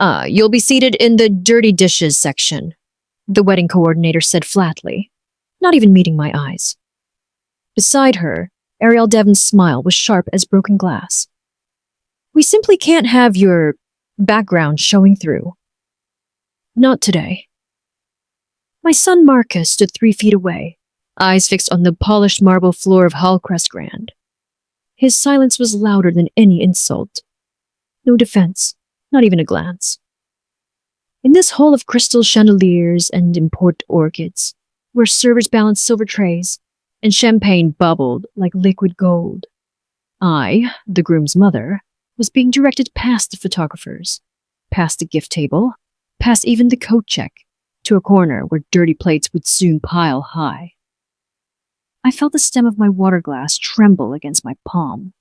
You'll be seated in the dirty dishes section, the wedding coordinator said flatly, not even meeting my eyes. Beside her, Ariel Devon's smile was sharp as broken glass. We simply can't have your background showing through. Not today. My son Marcus stood 3 feet away, eyes fixed on the polished marble floor of Hallcrest Grand. His silence was louder than any insult. No defense, not even a glance. In this hall of crystal chandeliers and import orchids, where servers balanced silver trays and champagne bubbled like liquid gold, I, the groom's mother, was being directed past the photographers, past the gift table, past even the coat check, to a corner where dirty plates would soon pile high. I felt the stem of my water glass tremble against my palm.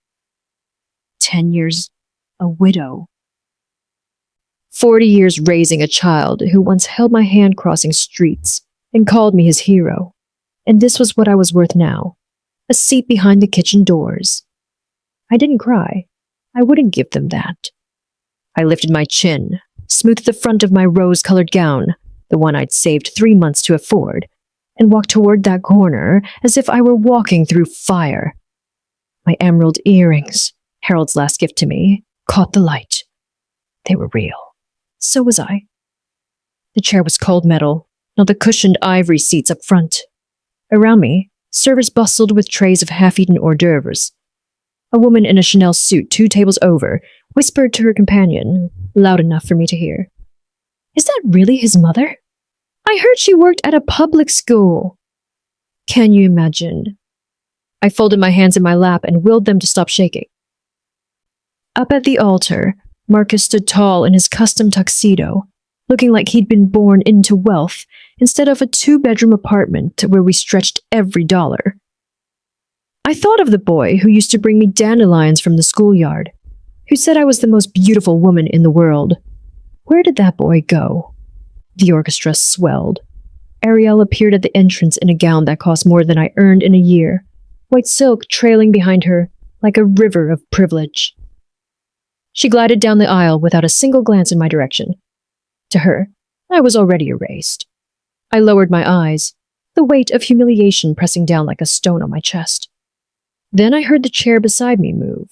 10 years, a widow. 40 years raising a child who once held my hand crossing streets and called me his hero. And this was what I was worth now, a seat behind the kitchen doors. I didn't cry. I wouldn't give them that. I lifted my chin, smoothed the front of my rose-colored gown, the one I'd saved 3 months to afford, and walked toward that corner as if I were walking through fire. My emerald earrings, Harold's last gift to me, caught the light. They were real. So was I. The chair was cold metal, not the cushioned ivory seats up front. Around me, servers bustled with trays of half-eaten hors d'oeuvres. A woman in a Chanel suit 2 tables over whispered to her companion, loud enough for me to hear. Is that really his mother? I heard she worked at a public school. Can you imagine? I folded my hands in my lap and willed them to stop shaking. Up at the altar, Marcus stood tall in his custom tuxedo, looking like he'd been born into wealth instead of a 2-bedroom apartment where we stretched every dollar. I thought of the boy who used to bring me dandelions from the schoolyard, who said I was the most beautiful woman in the world. Where did that boy go? The orchestra swelled. Ariel appeared at the entrance in a gown that cost more than I earned in a year, white silk trailing behind her like a river of privilege. She glided down the aisle without a single glance in my direction. To her, I was already erased. I lowered my eyes, the weight of humiliation pressing down like a stone on my chest. Then I heard the chair beside me move.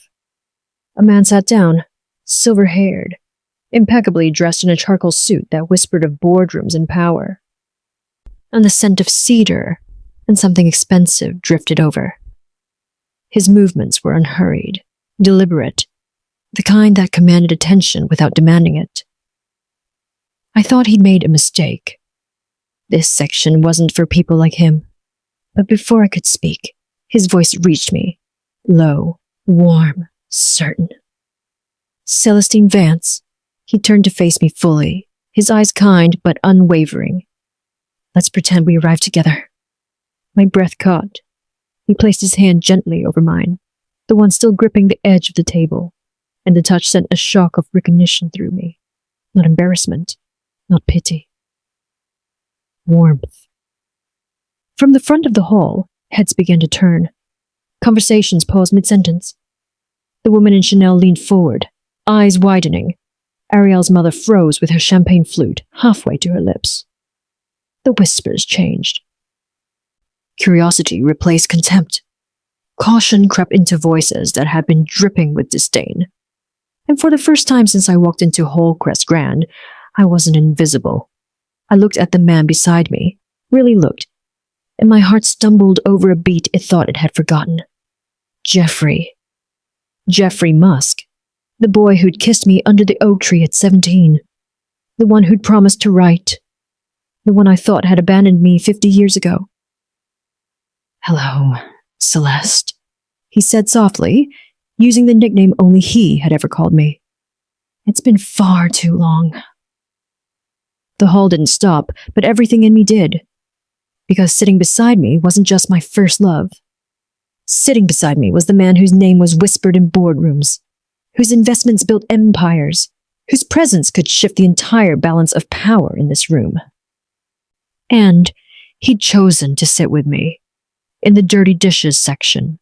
A man sat down, silver-haired, impeccably dressed in a charcoal suit that whispered of boardrooms and power. And the scent of cedar and something expensive drifted over. His movements were unhurried, deliberate, the kind that commanded attention without demanding it. I thought he'd made a mistake. This section wasn't for people like him. But before I could speak, his voice reached me, low, warm, certain. Celestine Vance. He turned to face me fully, his eyes kind but unwavering. Let's pretend we arrived together. My breath caught. He placed his hand gently over mine, the one still gripping the edge of the table, and the touch sent a shock of recognition through me. Not embarrassment, not pity. Warmth. From the front of the hall, heads began to turn. Conversations paused mid-sentence. The woman in Chanel leaned forward, eyes widening. Ariel's mother froze with her champagne flute halfway to her lips. The whispers changed. Curiosity replaced contempt. Caution crept into voices that had been dripping with disdain. And for the first time since I walked into Hallcrest Grand, I wasn't invisible. I looked at the man beside me, really looked, and my heart stumbled over a beat it thought it had forgotten. Jeffrey. Jeffrey Musk. The boy who'd kissed me under the oak tree at 17. The one who'd promised to write. The one I thought had abandoned me 50 years ago. Hello, Celeste, he said softly, using the nickname only he had ever called me. It's been far too long. The hall didn't stop, but everything in me did. Because sitting beside me wasn't just my first love. Sitting beside me was the man whose name was whispered in boardrooms, whose investments built empires, whose presence could shift the entire balance of power in this room. And he'd chosen to sit with me, in the dirty dishes section.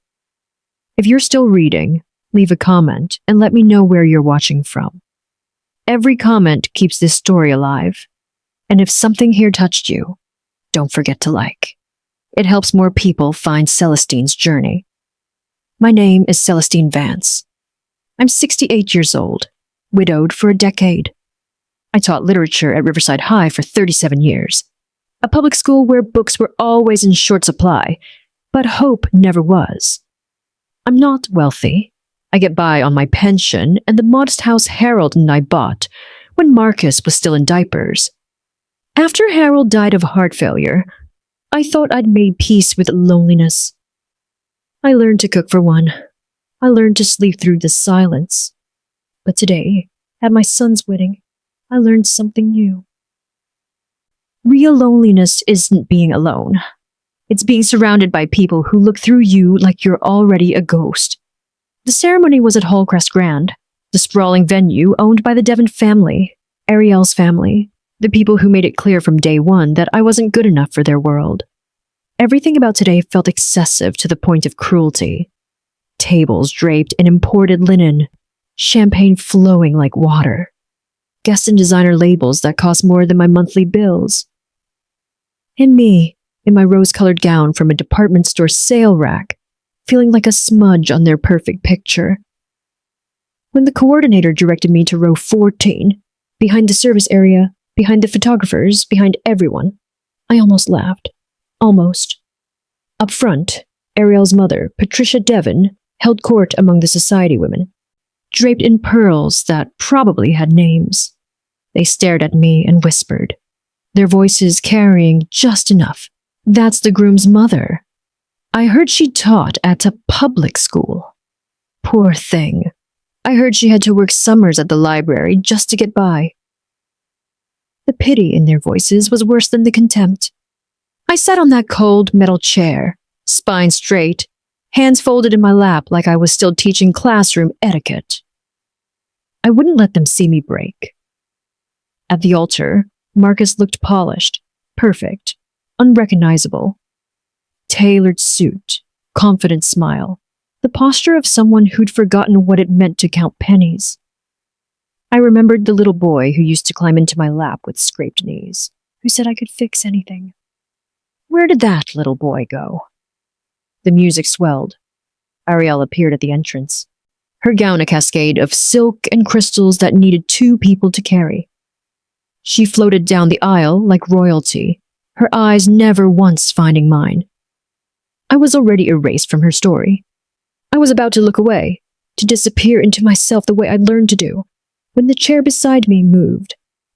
If you're still reading, leave a comment and let me know where you're watching from. Every comment keeps this story alive. And if something here touched you, don't forget to like. It helps more people find Celestine's journey. My name is Celestine Vance. I'm 68 years old, widowed for a decade. I taught literature at Riverside High for 37 years, a public school where books were always in short supply, but hope never was. I'm not wealthy. I get by on my pension and the modest house Harold and I bought when Marcus was still in diapers. After Harold died of heart failure, I thought I'd made peace with loneliness. I learned to cook for one. I learned to sleep through the silence. But today, at my son's wedding, I learned something new. Real loneliness isn't being alone. It's being surrounded by people who look through you like you're already a ghost. The ceremony was at Hallcrest Grand, the sprawling venue owned by the Devon family, Ariel's family, the people who made it clear from day one that I wasn't good enough for their world. Everything about today felt excessive to the point of cruelty. Tables draped in imported linen, champagne flowing like water, guest and designer labels that cost more than my monthly bills. And me, in my rose-colored gown from a department store sale rack, feeling like a smudge on their perfect picture. When the coordinator directed me to row 14, behind the service area, behind the photographers, behind everyone, I almost laughed. Almost. Up front, Ariel's mother, Patricia Devon, held court among the society women, draped in pearls that probably had names. They stared at me and whispered, their voices carrying just enough. That's the groom's mother. I heard she taught at a public school. Poor thing. I heard she had to work summers at the library just to get by. The pity in their voices was worse than the contempt. I sat on that cold metal chair, spine straight, hands folded in my lap like I was still teaching classroom etiquette. I wouldn't let them see me break. At the altar, Marcus looked polished, perfect, unrecognizable. Tailored suit, confident smile, the posture of someone who'd forgotten what it meant to count pennies. I remembered the little boy who used to climb into my lap with scraped knees, who said I could fix anything. Where did that little boy go? The music swelled. Ariel appeared at the entrance, her gown a cascade of silk and crystals that needed two people to carry. She floated down the aisle like royalty, her eyes never once finding mine. I was already erased from her story. I was about to look away, to disappear into myself the way I'd learned to do, when the chair beside me moved.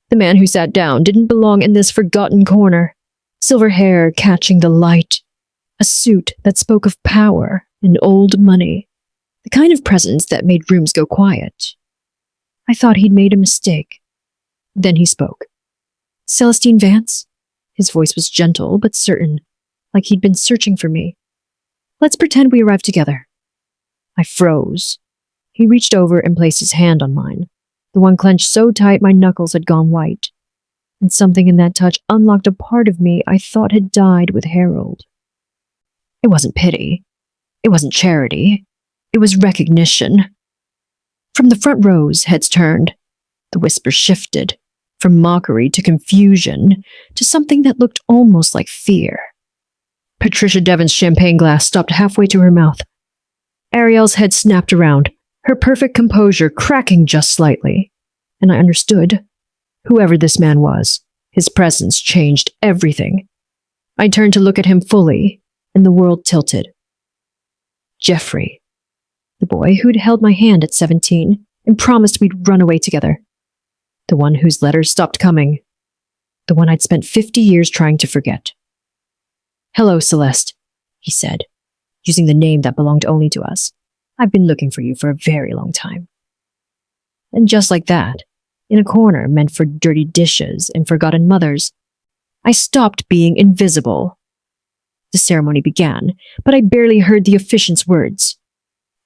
The man who sat down didn't belong in this forgotten corner. Silver hair catching the light, a suit that spoke of power and old money, the kind of presence that made rooms go quiet. I thought he'd made a mistake. Then he spoke. Celestine Vance? His voice was gentle but certain, like he'd been searching for me. Let's pretend we arrived together. I froze. He reached over and placed his hand on mine, the one clenched so tight my knuckles had gone white. And something in that touch unlocked a part of me I thought had died with Harold. It wasn't pity. It wasn't charity. It was recognition. From the front rows, heads turned. The whispers shifted, from mockery to confusion, to something that looked almost like fear. Patricia Devon's champagne glass stopped halfway to her mouth. Ariel's head snapped around, her perfect composure cracking just slightly. And I understood. Whoever this man was, his presence changed everything. I turned to look at him fully, and the world tilted. Jeffrey, the boy who'd held my hand at 17 and promised we'd run away together. The one whose letters stopped coming. The one I'd spent 50 years trying to forget. Hello, Celeste, he said, using the name that belonged only to us. I've been looking for you for a very long time. And just like that, in a corner meant for dirty dishes and forgotten mothers, I stopped being invisible. The ceremony began, but I barely heard the officiant's words.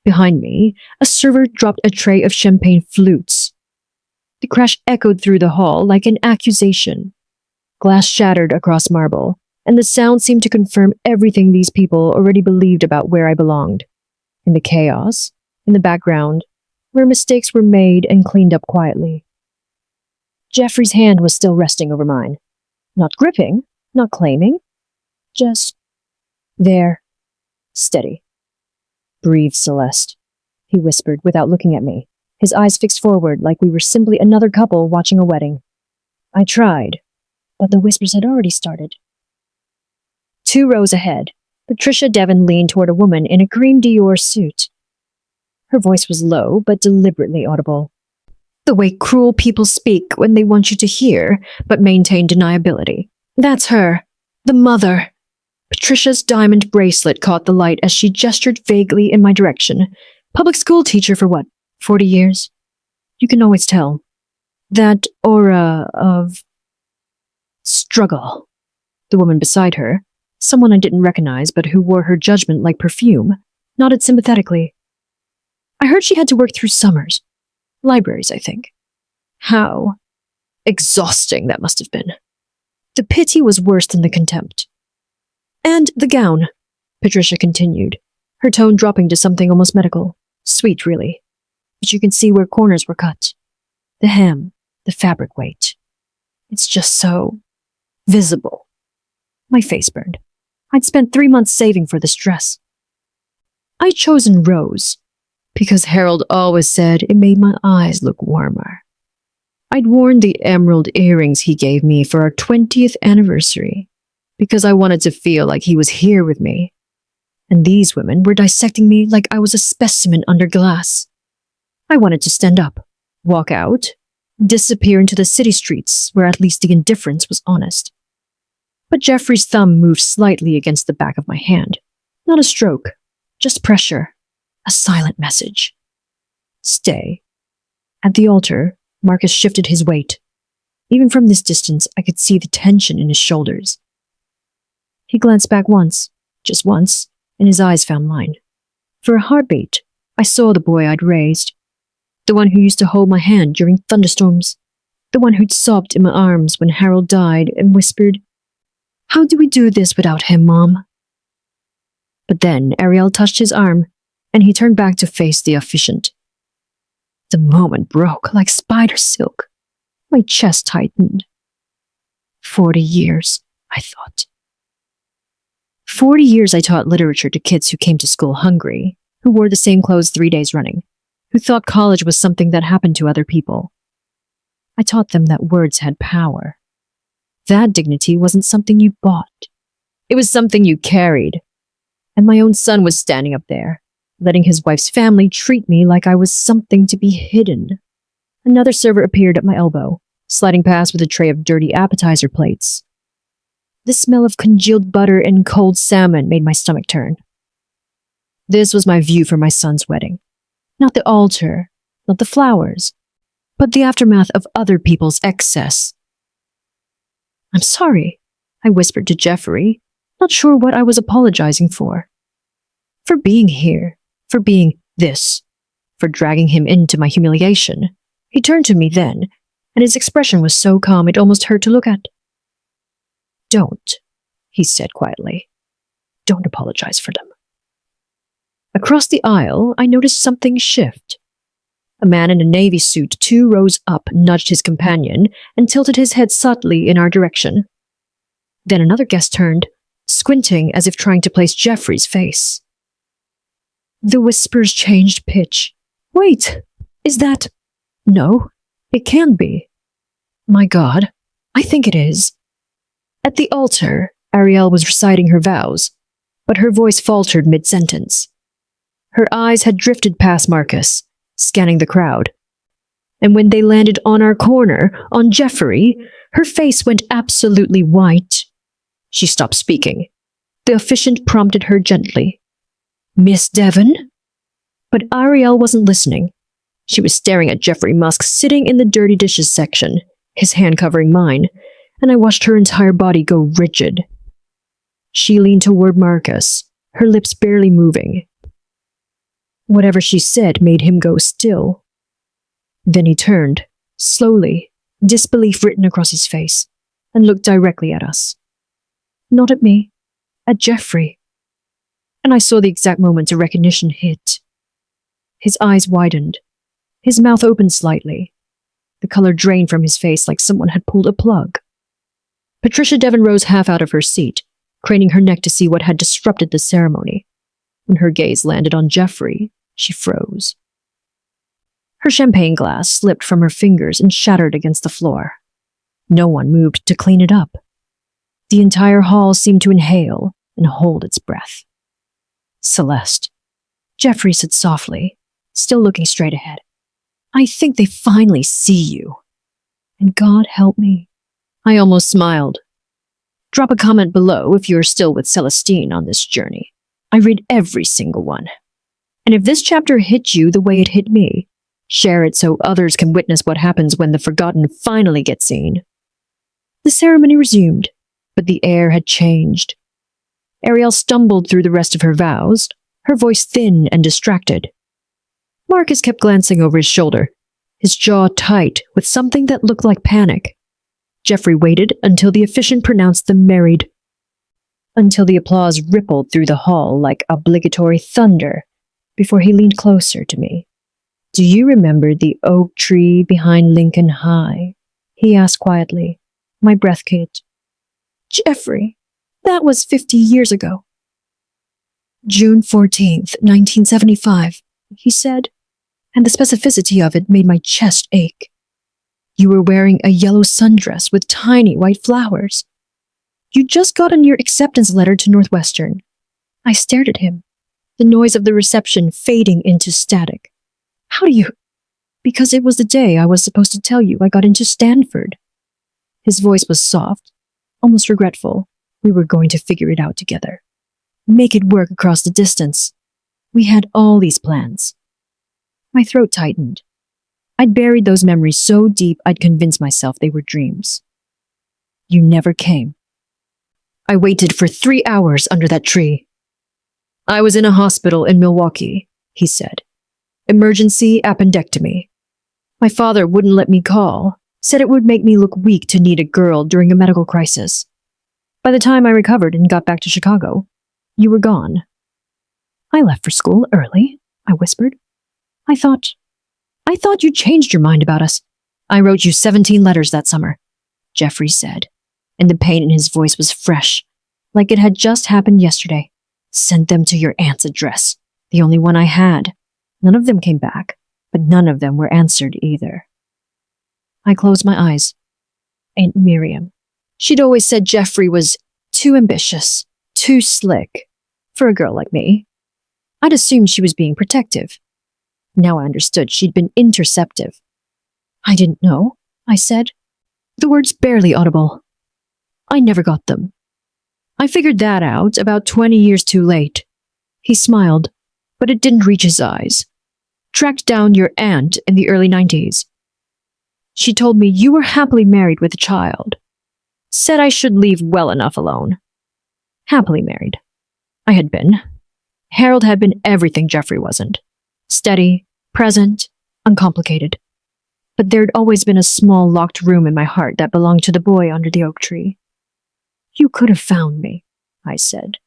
Behind me, a server dropped a tray of champagne flutes. The crash echoed through the hall like an accusation. Glass shattered across marble, and the sound seemed to confirm everything these people already believed about where I belonged. In the chaos, in the background, where mistakes were made and cleaned up quietly. Jeffrey's hand was still resting over mine. Not gripping, not claiming. Just there. Steady. Breathe, Celeste, he whispered without looking at me, his eyes fixed forward like we were simply another couple watching a wedding. I tried, but the whispers had already started. 2 rows ahead, Patricia Devon leaned toward a woman in a cream Dior suit. Her voice was low, but deliberately audible. The way cruel people speak when they want you to hear, but maintain deniability. That's her. The mother. Patricia's diamond bracelet caught the light as she gestured vaguely in my direction. Public school teacher for what, 40 years? You can always tell. That aura of struggle. The woman beside her, someone I didn't recognize but who wore her judgment like perfume, nodded sympathetically. I heard she had to work through summers. Libraries, I think. How exhausting that must have been. The pity was worse than the contempt. And the gown, Patricia continued, her tone dropping to something almost medical. Sweet, really. But you can see where corners were cut. The hem, the fabric weight. It's just so visible. My face burned. I'd spent 3 months saving for this dress. I'd chosen rose, because Harold always said it made my eyes look warmer. I'd worn the emerald earrings he gave me for our 20th anniversary, because I wanted to feel like he was here with me. And these women were dissecting me like I was a specimen under glass. I wanted to stand up, walk out, disappear into the city streets where at least the indifference was honest. But Jeffrey's thumb moved slightly against the back of my hand. Not a stroke, just pressure. A silent message. Stay. At the altar, Marcus shifted his weight. Even from this distance, I could see the tension in his shoulders. He glanced back once, just once, and his eyes found mine. For a heartbeat, I saw the boy I'd raised. The one who used to hold my hand during thunderstorms. The one who'd sobbed in my arms when Harold died and whispered, "How do we do this without him, Mom?" But then Ariel touched his arm, and he turned back to face the officiant. The moment broke like spider silk. My chest tightened. 40 years, I thought. 40 years I taught literature to kids who came to school hungry, who wore the same clothes 3 days running, who thought college was something that happened to other people. I taught them that words had power. That dignity wasn't something you bought. It was something you carried. And my own son was standing up there, letting his wife's family treat me like I was something to be hidden. Another server appeared at my elbow, sliding past with a tray of dirty appetizer plates. The smell of congealed butter and cold salmon made my stomach turn. This was my view for my son's wedding. Not the altar, not the flowers, but the aftermath of other people's excess. I'm sorry, I whispered to Jeffrey, not sure what I was apologizing for. For being here. For being this, for dragging him into my humiliation. He turned to me then, and his expression was so calm it almost hurt to look at. Don't, he said quietly. Don't apologize for them. Across the aisle, I noticed something shift. A man in a navy suit 2 rows up nudged his companion and tilted his head subtly in our direction. Then another guest turned, squinting as if trying to place Jeffrey's face. The whispers changed pitch. Wait, is that... No, it can't be. My God, I think it is. At the altar, Ariel was reciting her vows, but her voice faltered mid-sentence. Her eyes had drifted past Marcus, scanning the crowd. And when they landed on our corner, on Jeffrey, her face went absolutely white. She stopped speaking. The officiant prompted her gently. Miss Devon? But Ariel wasn't listening. She was staring at Jeffrey Musk sitting in the dirty dishes section, his hand covering mine, and I watched her entire body go rigid. She leaned toward Marcus, her lips barely moving. Whatever she said made him go still. Then he turned, slowly, disbelief written across his face, and looked directly at us. Not at me, at Jeffrey. And I saw the exact moment a recognition hit. His eyes widened. His mouth opened slightly. The color drained from his face like someone had pulled a plug. Patricia Devon rose half out of her seat, craning her neck to see what had disrupted the ceremony. When her gaze landed on Jeffrey, she froze. Her champagne glass slipped from her fingers and shattered against the floor. No one moved to clean it up. The entire hall seemed to inhale and hold its breath. Celeste, Jeffrey said softly, still looking straight ahead. I think they finally see you. And God help me. I almost smiled. Drop a comment below if you're still with Celestine on this journey. I read every single one. And if this chapter hit you the way it hit me, share it so others can witness what happens when the forgotten finally get seen. The ceremony resumed, but the air had changed. Ariel stumbled through the rest of her vows, her voice thin and distracted. Marcus kept glancing over his shoulder, his jaw tight with something that looked like panic. Jeffrey waited until the officiant pronounced them married, until the applause rippled through the hall like obligatory thunder, before he leaned closer to me. Do you remember the oak tree behind Lincoln High? He asked quietly. My breath caught. Jeffrey, that was 50 years ago. June 14th, 1975, he said, and the specificity of it made my chest ache. You were wearing a yellow sundress with tiny white flowers. You'd just gotten your acceptance letter to Northwestern. I stared at him, the noise of the reception fading into static. How do you... Because it was the day I was supposed to tell you I got into Stanford. His voice was soft, almost regretful. We were going to figure it out together. Make it work across the distance. We had all these plans. My throat tightened. I'd buried those memories so deep I'd convinced myself they were dreams. You never came. I waited for 3 hours under that tree. I was in a hospital in Milwaukee, he said. Emergency appendectomy. My father wouldn't let me call, said it would make me look weak to need a girl during a medical crisis. By the time I recovered and got back to Chicago, you were gone. I left for school early, I whispered. I thought you changed your mind about us. I wrote you 17 letters that summer, Jeffrey said, and the pain in his voice was fresh, like it had just happened yesterday. Sent them to your aunt's address, the only one I had. None of them came back, but none of them were answered either. I closed my eyes. Aunt Miriam. She'd always said Jeffrey was too ambitious, too slick, for a girl like me. I'd assumed she was being protective. Now I understood she'd been interceptive. I didn't know, I said, the words barely audible. I never got them. I figured that out about 20 years too late. He smiled, but it didn't reach his eyes. Tracked down your aunt in the early 90s. She told me you were happily married with a child. Said I should leave well enough alone. Happily married. I had been. Harold had been everything Jeffrey wasn't. Steady, present, uncomplicated. But there'd always been a small locked room in my heart that belonged to the boy under the oak tree. You could have found me, I said,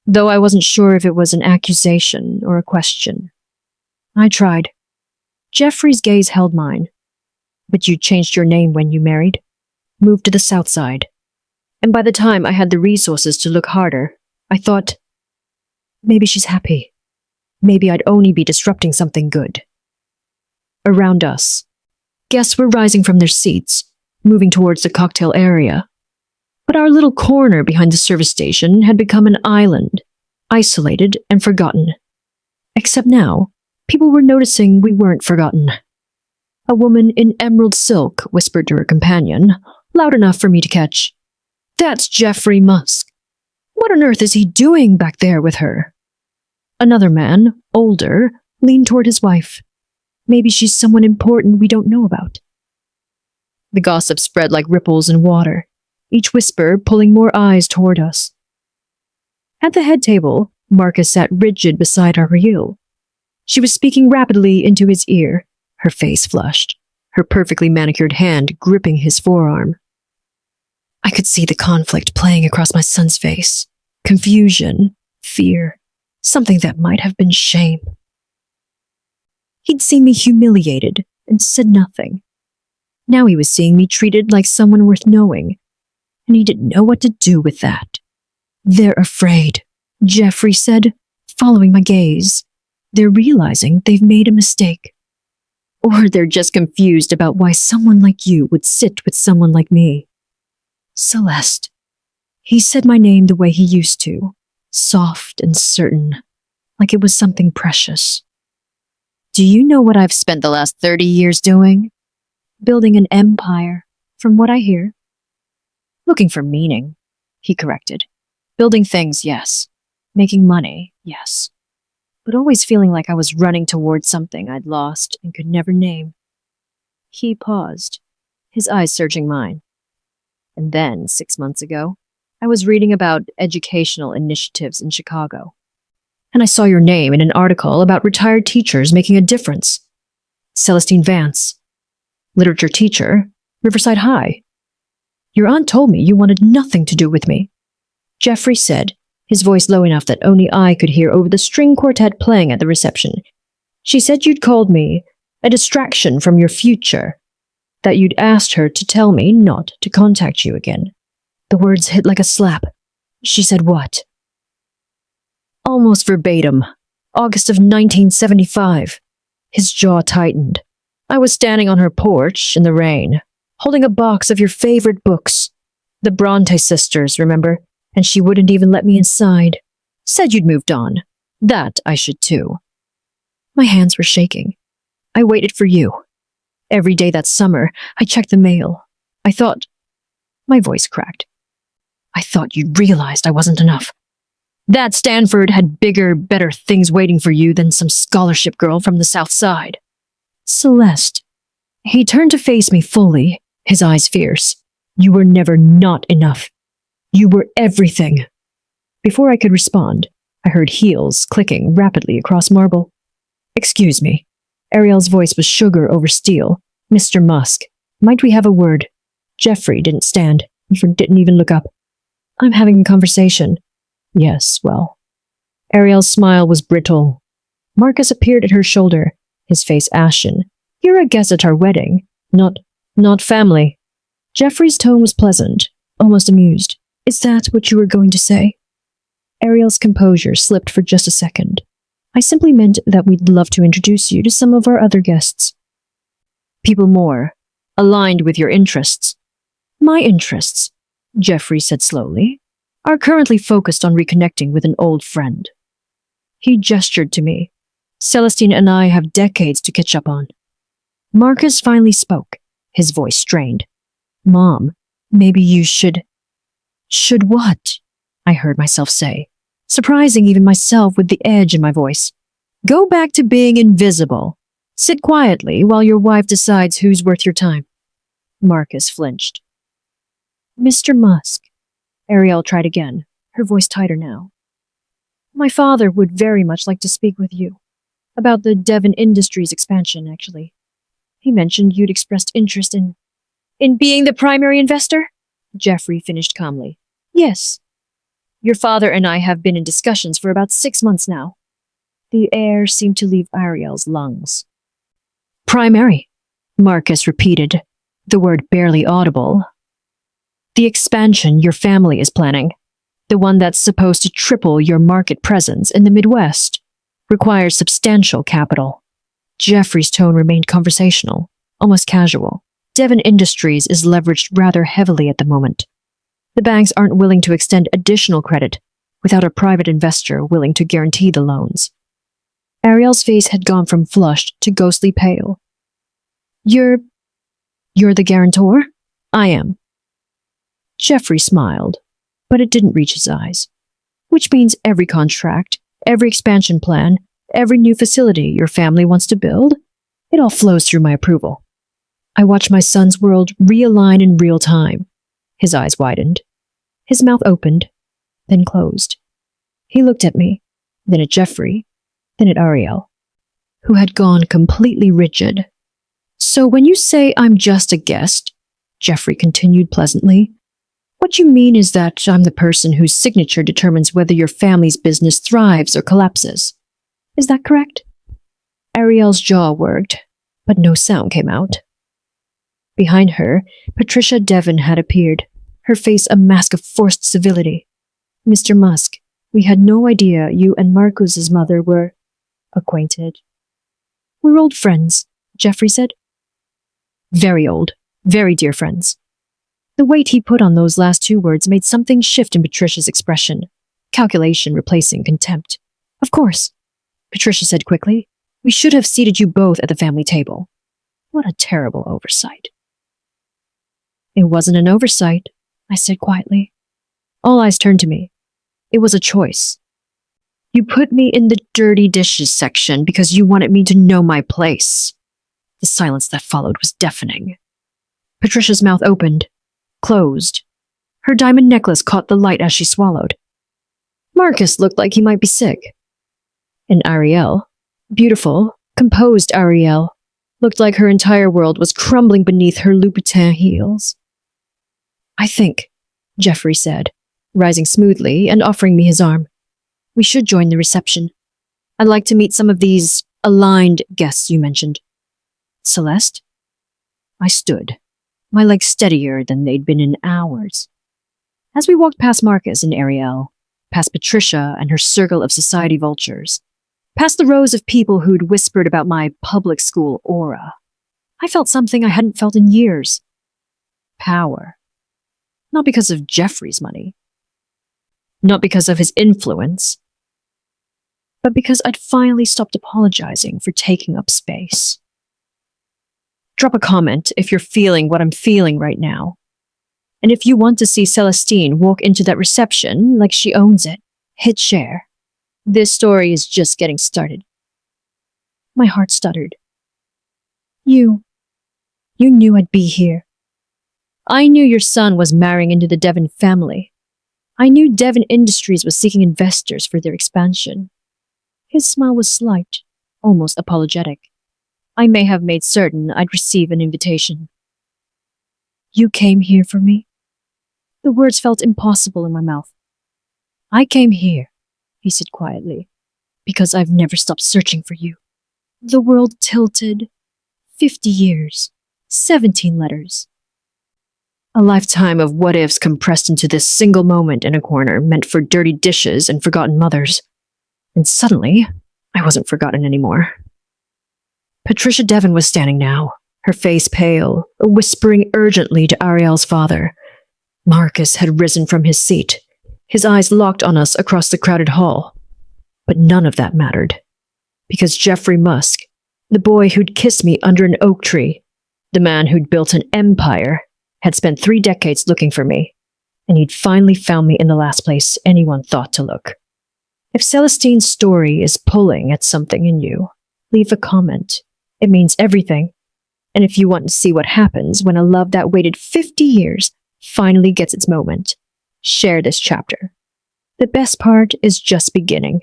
though I wasn't sure if it was an accusation or a question. I tried. Jeffrey's gaze held mine. But you changed your name when you married, moved to the south side. And by the time I had the resources to look harder, I thought, maybe she's happy. Maybe I'd only be disrupting something good. Around us, guests were rising from their seats, moving towards the cocktail area. But our little corner behind the service station had become an island, isolated and forgotten. Except now, people were noticing we weren't forgotten. A woman in emerald silk whispered to her companion, loud enough for me to catch. That's Jeffrey Musk. What on earth is he doing back there with her? Another man, older, leaned toward his wife. Maybe she's someone important we don't know about. The gossip spread like ripples in water, each whisper pulling more eyes toward us. At the head table, Marcus sat rigid beside Ariel. She was speaking rapidly into his ear, her face flushed, her perfectly manicured hand gripping his forearm. I could see the conflict playing across my son's face. Confusion, fear, something that might have been shame. He'd seen me humiliated and said nothing. Now he was seeing me treated like someone worth knowing, and he didn't know what to do with that. "They're afraid," Jeffrey said, following my gaze. "They're realizing they've made a mistake. Or they're just confused about why someone like you would sit with someone like me." "Celeste." He said my name the way he used to, soft and certain, like it was something precious. "Do you know what I've spent the last 30 years doing? Building an empire, from what I hear." "Looking for meaning," he corrected. "Building things, yes. Making money, yes. But always feeling like I was running towards something I'd lost and could never name." He paused, his eyes searching mine. "And then, 6 months ago, I was reading about educational initiatives in Chicago. And I saw your name in an article about retired teachers making a difference. Celestine Vance, literature teacher, Riverside High. Your aunt told me you wanted nothing to do with me." Jeffrey said, his voice low enough that only I could hear over the string quartet playing at the reception. "She said you'd called me a distraction from your future, that you'd asked her to tell me not to contact you again." The words hit like a slap. "She said what?" Almost verbatim. August of 1975. His jaw tightened. I was standing on her porch in the rain, holding a box of your favorite books. The Bronte sisters, remember? And she wouldn't even let me inside. Said you'd moved on. That I should too. My hands were shaking. I waited for you. Every day that summer, I checked the mail. I thought... My voice cracked. "I thought you'd realized I wasn't enough. That Stanford had bigger, better things waiting for you than some scholarship girl from the South Side." "Celeste." He turned to face me fully, his eyes fierce. "You were never not enough. You were everything." Before I could respond, I heard heels clicking rapidly across marble. "Excuse me." Ariel's voice was sugar over steel. "Mr. Musk, might we have a word?" Jeffrey didn't stand. He didn't even look up. "I'm having a conversation." "Yes, well." Ariel's smile was brittle. Marcus appeared at her shoulder, his face ashen. "You're a guest at our wedding. Not family." Jeffrey's tone was pleasant, almost amused. "Is that what you were going to say?" Ariel's composure slipped for just a second. "I simply meant that we'd love to introduce you to some of our other guests. People more aligned with your interests." "My interests," Jeffrey said slowly, "are currently focused on reconnecting with an old friend." He gestured to me. "Celestine and I have decades to catch up on." Marcus finally spoke, his voice strained. "Mom, maybe you should..." "Should what?" I heard myself say, surprising even myself with the edge in my voice. "Go back to being invisible. Sit quietly while your wife decides who's worth your time." Marcus flinched. "Mr. Musk," Ariel tried again, her voice tighter now. "My father would very much like to speak with you. About the Devon Industries expansion, actually. He mentioned you'd expressed interest in..." "In being the primary investor?" Jeffrey finished calmly. "Yes. Your father and I have been in discussions for about 6 months now." The air seemed to leave Ariel's lungs. "Primary," Marcus repeated, the word barely audible. "The expansion your family is planning, the one that's supposed to triple your market presence in the Midwest, requires substantial capital." Jeffrey's tone remained conversational, almost casual. "Devon Industries is leveraged rather heavily at the moment. The banks aren't willing to extend additional credit without a private investor willing to guarantee the loans." Ariel's face had gone from flushed to ghostly pale. You're the guarantor?" "I am." Jeffrey smiled, but it didn't reach his eyes. "Which means every contract, every expansion plan, every new facility your family wants to build, it all flows through my approval. I watch my son's world realign in real time." His eyes widened. His mouth opened, then closed. He looked at me, then at Jeffrey, then at Ariel, who had gone completely rigid. "So when you say I'm just a guest," Jeffrey continued pleasantly, "what you mean is that I'm the person whose signature determines whether your family's business thrives or collapses. Is that correct?" Ariel's jaw worked, but no sound came out. Behind her, Patricia Devon had appeared, her face a mask of forced civility. Mr. Musk, we had no idea you and Marcus's mother were acquainted. We're old friends, Jeffrey said. Very old, very dear friends. The weight he put on those last two words made something shift in Patricia's expression, calculation replacing contempt. Of course, Patricia said quickly. We should have seated you both at the family table. What a terrible oversight. It wasn't an oversight, I said quietly. All eyes turned to me. It was a choice. You put me in the dirty dishes section because you wanted me to know my place. The silence that followed was deafening. Patricia's mouth opened, closed. Her diamond necklace caught the light as she swallowed. Marcus looked like he might be sick. And Ariel, beautiful, composed Ariel, looked like her entire world was crumbling beneath her Louboutin heels. I think, Jeffrey said, rising smoothly and offering me his arm. We should join the reception. I'd like to meet some of these aligned guests you mentioned. Celeste? I stood, my legs steadier than they'd been in hours. As we walked past Marcus and Ariel, past Patricia and her circle of society vultures, past the rows of people who'd whispered about my public school aura, I felt something I hadn't felt in years. Power. Not because of Jeffrey's money. Not because of his influence. But because I'd finally stopped apologizing for taking up space. Drop a comment if you're feeling what I'm feeling right now. And if you want to see Celestine walk into that reception like she owns it, hit share. This story is just getting started. My heart stuttered. You knew I'd be here. I knew your son was marrying into the Devon family. I knew Devon Industries was seeking investors for their expansion. His smile was slight, almost apologetic. I may have made certain I'd receive an invitation. You came here for me? The words felt impossible in my mouth. I came here, he said quietly, because I've never stopped searching for you. The world tilted. 50 years. 17 letters. A lifetime of what-ifs compressed into this single moment in a corner meant for dirty dishes and forgotten mothers. And suddenly, I wasn't forgotten anymore. Patricia Devon was standing now, her face pale, whispering urgently to Ariel's father. Marcus had risen from his seat, his eyes locked on us across the crowded hall. But none of that mattered. Because Jeffrey Musk, the boy who'd kissed me under an oak tree, the man who'd built an empire, had spent 3 decades looking for me, and he'd finally found me in the last place anyone thought to look. If Celestine's story is pulling at something in you, leave a comment. It means everything. And if you want to see what happens when a love that waited 50 years finally gets its moment, share this chapter. The best part is just beginning.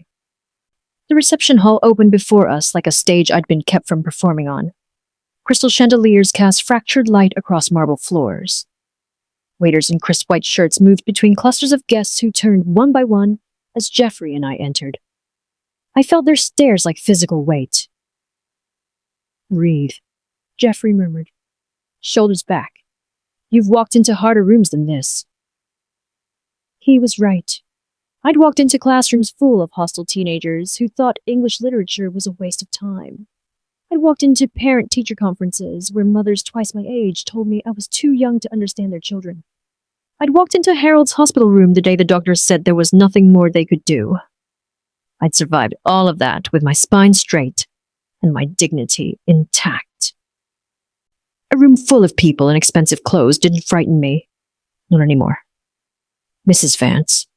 The reception hall opened before us like a stage I'd been kept from performing on. Crystal chandeliers cast fractured light across marble floors. Waiters in crisp white shirts moved between clusters of guests who turned one by one as Jeffrey and I entered. I felt their stares like physical weight. Breathe, Jeffrey murmured. Shoulders back. You've walked into harder rooms than this. He was right. I'd walked into classrooms full of hostile teenagers who thought English literature was a waste of time. I'd walked into parent-teacher conferences where mothers twice my age told me I was too young to understand their children. I'd walked into Harold's hospital room the day the doctors said there was nothing more they could do. I'd survived all of that with my spine straight and my dignity intact. A room full of people in expensive clothes didn't frighten me. Not anymore. Mrs. Vance.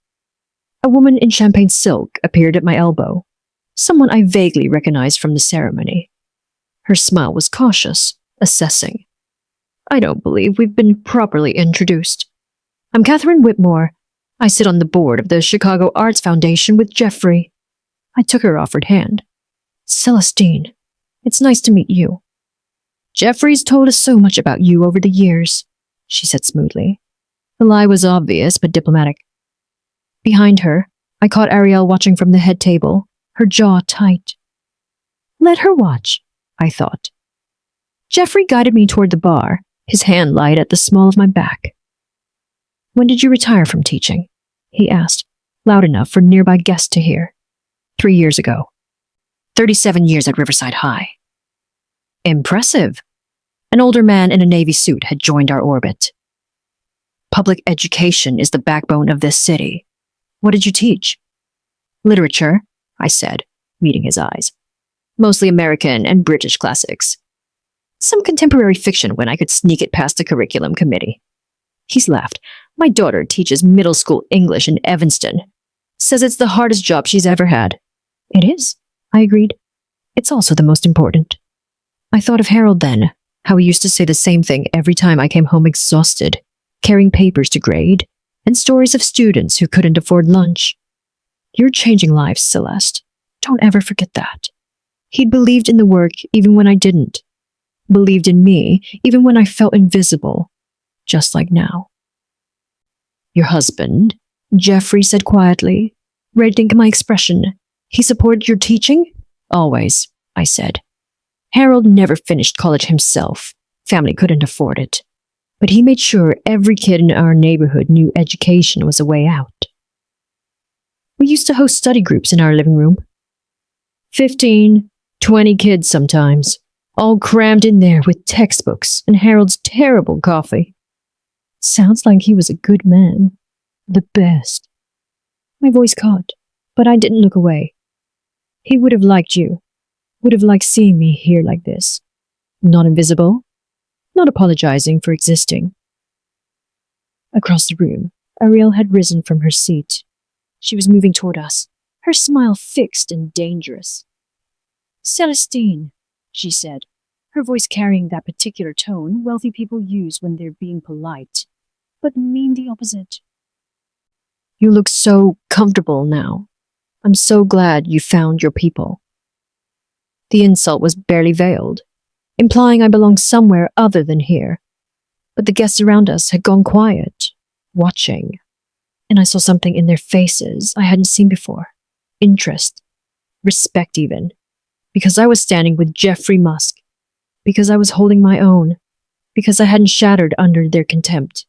A woman in champagne silk appeared at my elbow, someone I vaguely recognized from the ceremony. Her smile was cautious, assessing. I don't believe we've been properly introduced. I'm Catherine Whitmore. I sit on the board of the Chicago Arts Foundation with Jeffrey. I took her offered hand. Celestine, it's nice to meet you. Jeffrey's told us so much about you over the years, she said smoothly. The lie was obvious but diplomatic. Behind her, I caught Ariel watching from the head table, her jaw tight. Let her watch, I thought. Jeffrey guided me toward the bar, His hand light at the small of my back. When did you retire from teaching? He asked, loud enough for nearby guests to hear. 3 years ago. 37 years at Riverside High. Impressive. An older man in a navy suit had joined our orbit. Public education is the backbone of this city. What did you teach? Literature, I said, meeting his eyes. Mostly American and British classics. Some contemporary fiction when I could sneak it past the curriculum committee. He's laughed. My daughter teaches middle school English in Evanston. Says it's the hardest job she's ever had. It is, I agreed. It's also the most important. I thought of Harold then, how he used to say the same thing every time I came home exhausted, carrying papers to grade, and stories of students who couldn't afford lunch. You're changing lives, Celeste. Don't ever forget that. He'd believed in the work even when I didn't. Believed in me even when I felt invisible, just like now. Your husband, Jeffrey said quietly, reading my expression. He supported your teaching? Always, I said. Harold never finished college himself. Family couldn't afford it. But he made sure every kid in our neighborhood knew education was a way out. We used to host study groups in our living room. 15, 20 kids sometimes, all crammed in there with textbooks and Harold's terrible coffee. Sounds like he was a good man. The best. My voice caught, but I didn't look away. He would have liked you. Would have liked seeing me here like this. Not invisible. Not apologizing for existing. Across the room, Ariel had risen from her seat. She was moving toward us, her smile fixed and dangerous. Celestine, she said, her voice carrying that particular tone wealthy people use when they're being polite, but mean the opposite. You look so comfortable now. I'm so glad you found your people. The insult was barely veiled, implying I belonged somewhere other than here. But the guests around us had gone quiet, watching, and I saw something in their faces I hadn't seen before. Interest, respect even, because I was standing with Jeffrey Musk, because I was holding my own, because I hadn't shattered under their contempt.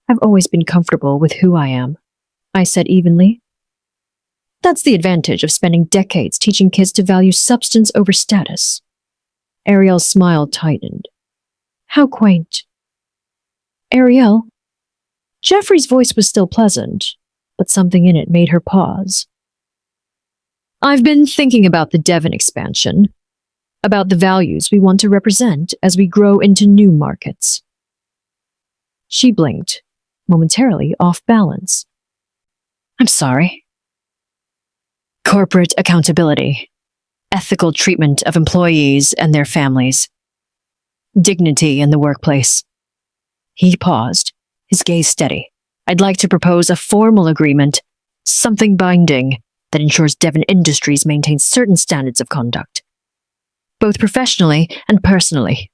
I've always been comfortable with who I am, I said evenly. That's the advantage of spending decades teaching kids to value substance over status. Ariel's smile tightened. How quaint. Ariel. Jeffrey's voice was still pleasant, but something in it made her pause. I've been thinking about the Devon expansion, about the values we want to represent as we grow into new markets. She blinked, momentarily off balance. I'm sorry. Corporate accountability, ethical treatment of employees and their families, dignity in the workplace. He paused, his gaze steady. I'd like to propose a formal agreement, something binding, that ensures Devon Industries maintains certain standards of conduct, both professionally and personally.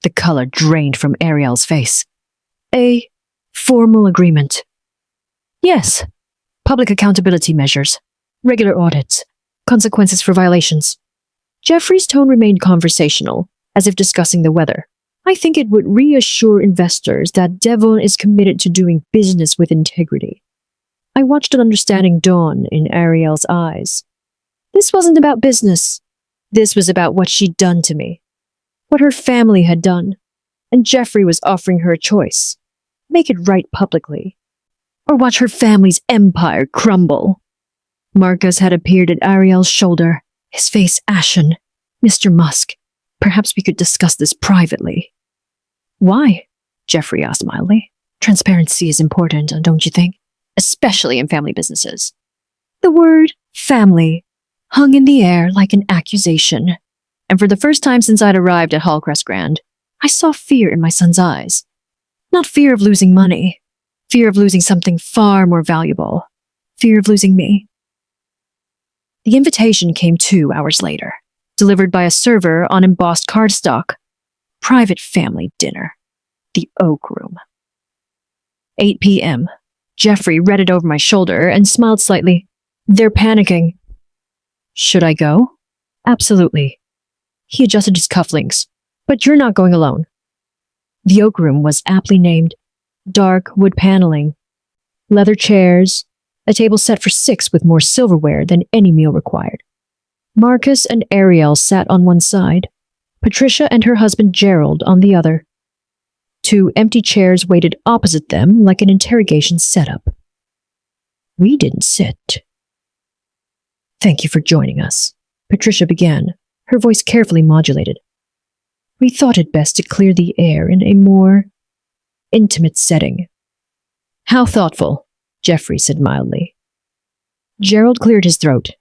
The color drained from Ariel's face. A formal agreement. Yes, public accountability measures, regular audits, consequences for violations. Jeffrey's tone remained conversational, as if discussing the weather. I think it would reassure investors that Devon is committed to doing business with integrity. I watched an understanding dawn in Ariel's eyes. This wasn't about business. This was about what she'd done to me, what her family had done, and Jeffrey was offering her a choice. Make it right publicly, or watch her family's empire crumble. Marcus had appeared at Ariel's shoulder, his face ashen. Mr. Musk, perhaps we could discuss this privately. Why? Jeffrey asked mildly. Transparency is important, don't you think? Especially in family businesses. The word family hung in the air like an accusation, and for the first time since I'd arrived at Hallcrest Grand, I saw fear in my son's eyes. Not fear of losing money, fear of losing something far more valuable, fear of losing me. The invitation came 2 hours later, delivered by a server on embossed cardstock. Private family dinner. The Oak Room. 8 p.m. Jeffrey read it over my shoulder and smiled slightly. They're panicking. Should I go? Absolutely. He adjusted his cufflinks. But you're not going alone. The oak room was aptly named. Dark wood paneling, leather chairs, a table set for 6 with more silverware than any meal required. Marcus and Ariel sat on one side, Patricia and her husband Gerald on the other. 2 empty chairs waited opposite them like an interrogation setup. We didn't sit. "Thank you for joining us," Patricia began, her voice carefully modulated. "We thought it best to clear the air in a more intimate setting." "How thoughtful," Jeffrey said mildly. Gerald cleared his throat.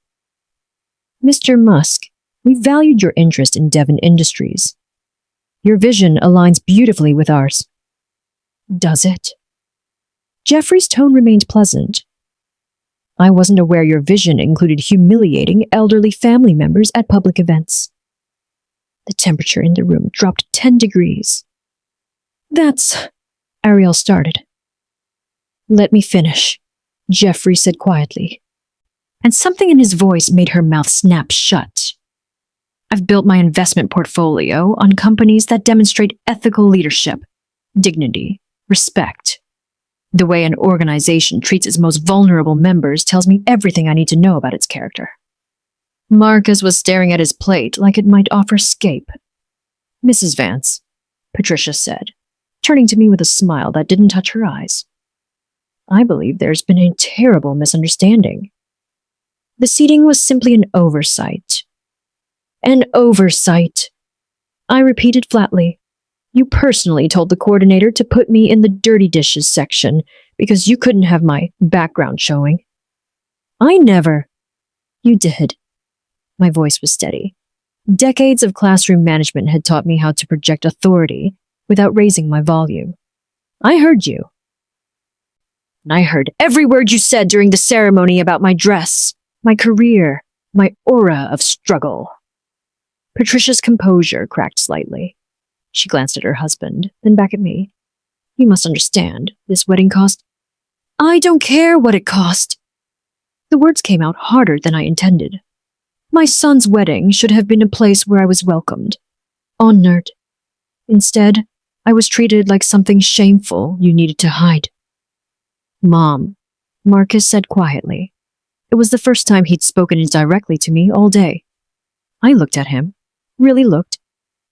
"Mr. Musk, we valued your interest in Devon Industries. Your vision aligns beautifully with ours." "Does it?" Jeffrey's tone remained pleasant. "I wasn't aware your vision included humiliating elderly family members at public events." The temperature in the room dropped 10 degrees. "That's..." Ariel started. "Let me finish," Jeffrey said quietly, and something in his voice made her mouth snap shut. "I've built my investment portfolio on companies that demonstrate ethical leadership, dignity, respect. The way an organization treats its most vulnerable members tells me everything I need to know about its character." Marcus was staring at his plate like it might offer escape. "Mrs. Vance," Patricia said, turning to me with a smile that didn't touch her eyes, "I believe there's been a terrible misunderstanding. The seating was simply an oversight." "An oversight," I repeated flatly. "You personally told the coordinator to put me in the dirty dishes section because you couldn't have my background showing." "I never." "You did." My voice was steady. Decades of classroom management had taught me how to project authority without raising my volume. "I heard you." "And I heard every word you said during the ceremony about my dress, my career, my aura of struggle." Patricia's composure cracked slightly. She glanced at her husband, then back at me. "You must understand, this wedding cost—" "I don't care what it cost." The words came out harder than I intended. My son's wedding should have been a place where I was welcomed, honored. Instead, I was treated like something shameful you needed to hide. "Mom," Marcus said quietly. It was the first time he'd spoken indirectly to me all day. I looked at him, really looked,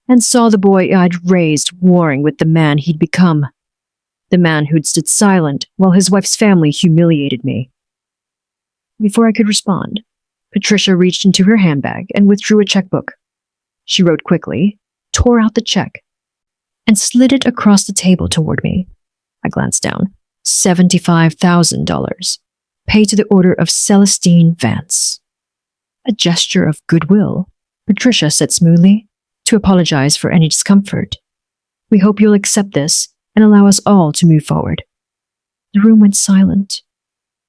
and saw the boy I'd raised warring with the man he'd become. The man who'd stood silent while his wife's family humiliated me. Before I could respond, Patricia reached into her handbag and withdrew a checkbook. She wrote quickly, tore out the check, and slid it across the table toward me. I glanced down. $75,000. Pay to the order of Celestine Vance. A gesture of goodwill, Patricia said smoothly, to apologize for any discomfort. "We hope you'll accept this and allow us all to move forward." The room went silent.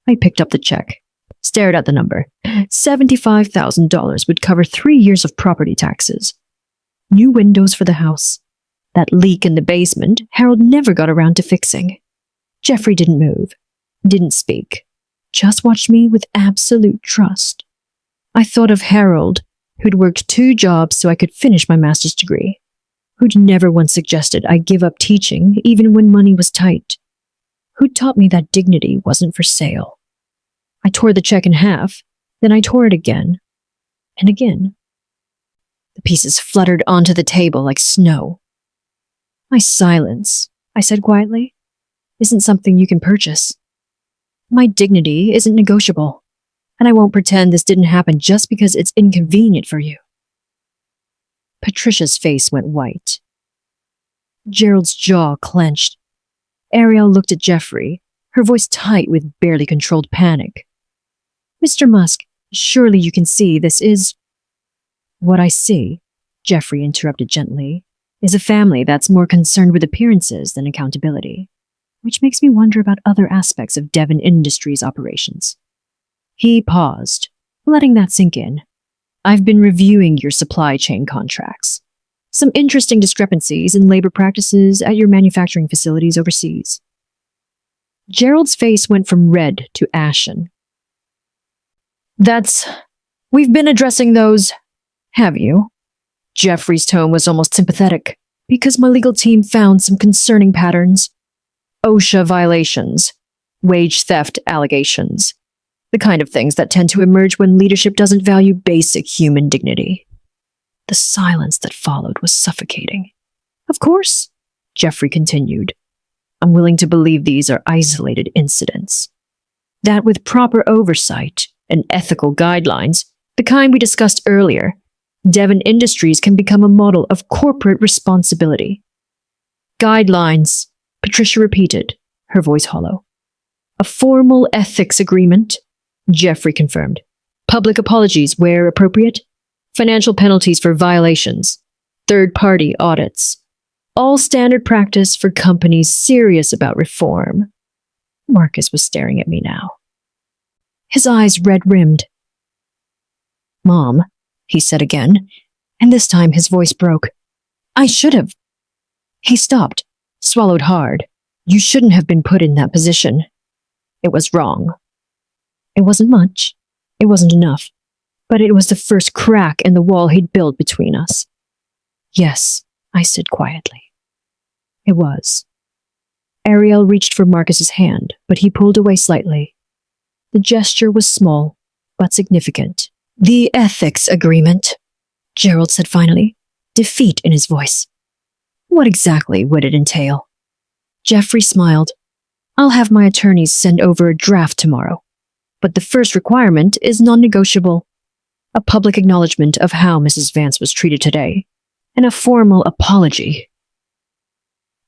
I picked up the check, stared at the number. $75,000 would cover 3 years of property taxes. New windows for the house. That leak in the basement Harold never got around to fixing. Jeffrey didn't move, didn't speak, just watched me with absolute trust. I thought of Harold, who'd worked 2 jobs so I could finish my master's degree, who'd never once suggested I give up teaching even when money was tight, who'd taught me that dignity wasn't for sale. I tore the check in half, then I tore it again, and again. The pieces fluttered onto the table like snow. "My silence," I said quietly, "isn't something you can purchase. My dignity isn't negotiable, and I won't pretend this didn't happen just because it's inconvenient for you." Patricia's face went white. Gerald's jaw clenched. Ariel looked at Jeffrey, her voice tight with barely controlled panic. "Mr. Musk, surely you can see this is—" "What I see," Jeffrey interrupted gently, "is a family that's more concerned with appearances than accountability, which makes me wonder about other aspects of Devon Industries operations." He paused, letting that sink in. "I've been reviewing your supply chain contracts. Some interesting discrepancies in labor practices at your manufacturing facilities overseas." Gerald's face went from red to ashen. "We've been addressing those, have you?" Jeffrey's tone was almost sympathetic. Because my legal team found some concerning patterns. OSHA violations, wage theft allegations, the kind of things that tend to emerge when leadership doesn't value basic human dignity. The silence that followed was suffocating. Of course, Jeffrey continued. I'm willing to believe these are isolated incidents. That with proper oversight and ethical guidelines, the kind we discussed earlier, Devon Industries can become a model of corporate responsibility. Guidelines, Patricia repeated, her voice hollow. A formal ethics agreement, Jeffrey confirmed. Public apologies where appropriate. Financial penalties for violations. Third-party audits. All standard practice for companies serious about reform. Marcus was staring at me now. His eyes red-rimmed. Mom, he said again, and this time his voice broke. I should have. He stopped, swallowed hard. You shouldn't have been put in that position. It was wrong. It wasn't much. It wasn't enough. But it was the first crack in the wall he'd built between us. Yes, I said quietly. It was. Ariel reached for Marcus's hand, but he pulled away slightly. The gesture was small, but significant. The ethics agreement, Gerald said finally, defeat in his voice. What exactly would it entail? Jeffrey smiled. I'll have my attorneys send over a draft tomorrow. But the first requirement is non-negotiable. A public acknowledgement of how Mrs. Vance was treated today, and a formal apology.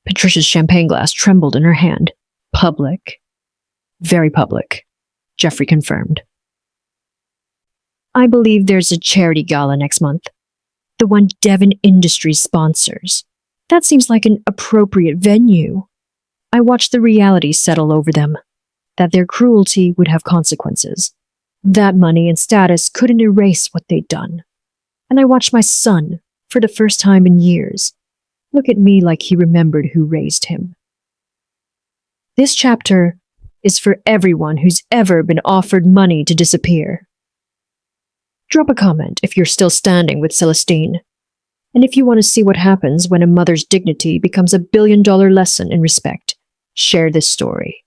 Patricia's champagne glass trembled in her hand. Public. Very public, Jeffrey confirmed. I believe there's a charity gala next month. The one Devon Industries sponsors. That seems like an appropriate venue. I watched the reality settle over them, that their cruelty would have consequences. That money and status couldn't erase what they'd done. And I watched my son, for the first time in years, look at me like he remembered who raised him. This chapter is for everyone who's ever been offered money to disappear. Drop a comment if you're still standing with Celestine. And if you want to see what happens when a mother's dignity becomes a billion-dollar lesson in respect, share this story.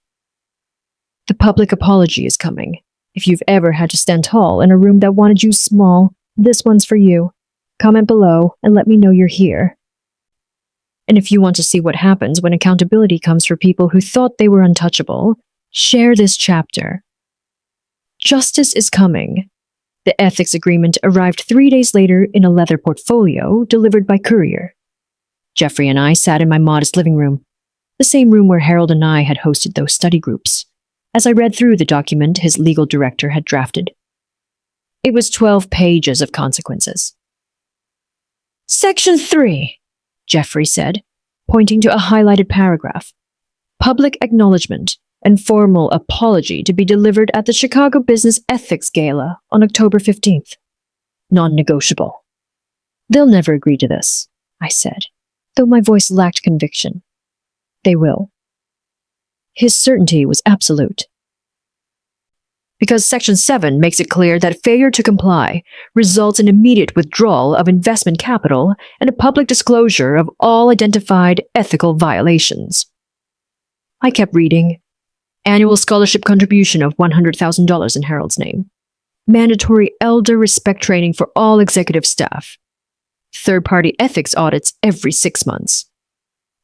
The public apology is coming. If you've ever had to stand tall in a room that wanted you small, this one's for you. Comment below and let me know you're here. And if you want to see what happens when accountability comes for people who thought they were untouchable, share this chapter. Justice is coming. The ethics agreement arrived 3 days later in a leather portfolio delivered by courier. Jeffrey and I sat in my modest living room, the same room where Harold and I had hosted those study groups, as I read through the document his legal director had drafted. It was 12 pages of consequences. Section 3, Jeffrey said, pointing to a highlighted paragraph. Public acknowledgement and formal apology to be delivered at the Chicago Business Ethics Gala on October 15th. Non-negotiable. They'll never agree to this, I said, though my voice lacked conviction. They will. His certainty was absolute. Because Section 7 makes it clear that failure to comply results in immediate withdrawal of investment capital and a public disclosure of all identified ethical violations. I kept reading. Annual scholarship contribution of $100,000 in Harold's name. Mandatory elder respect training for all executive staff. Third-party ethics audits every 6 months.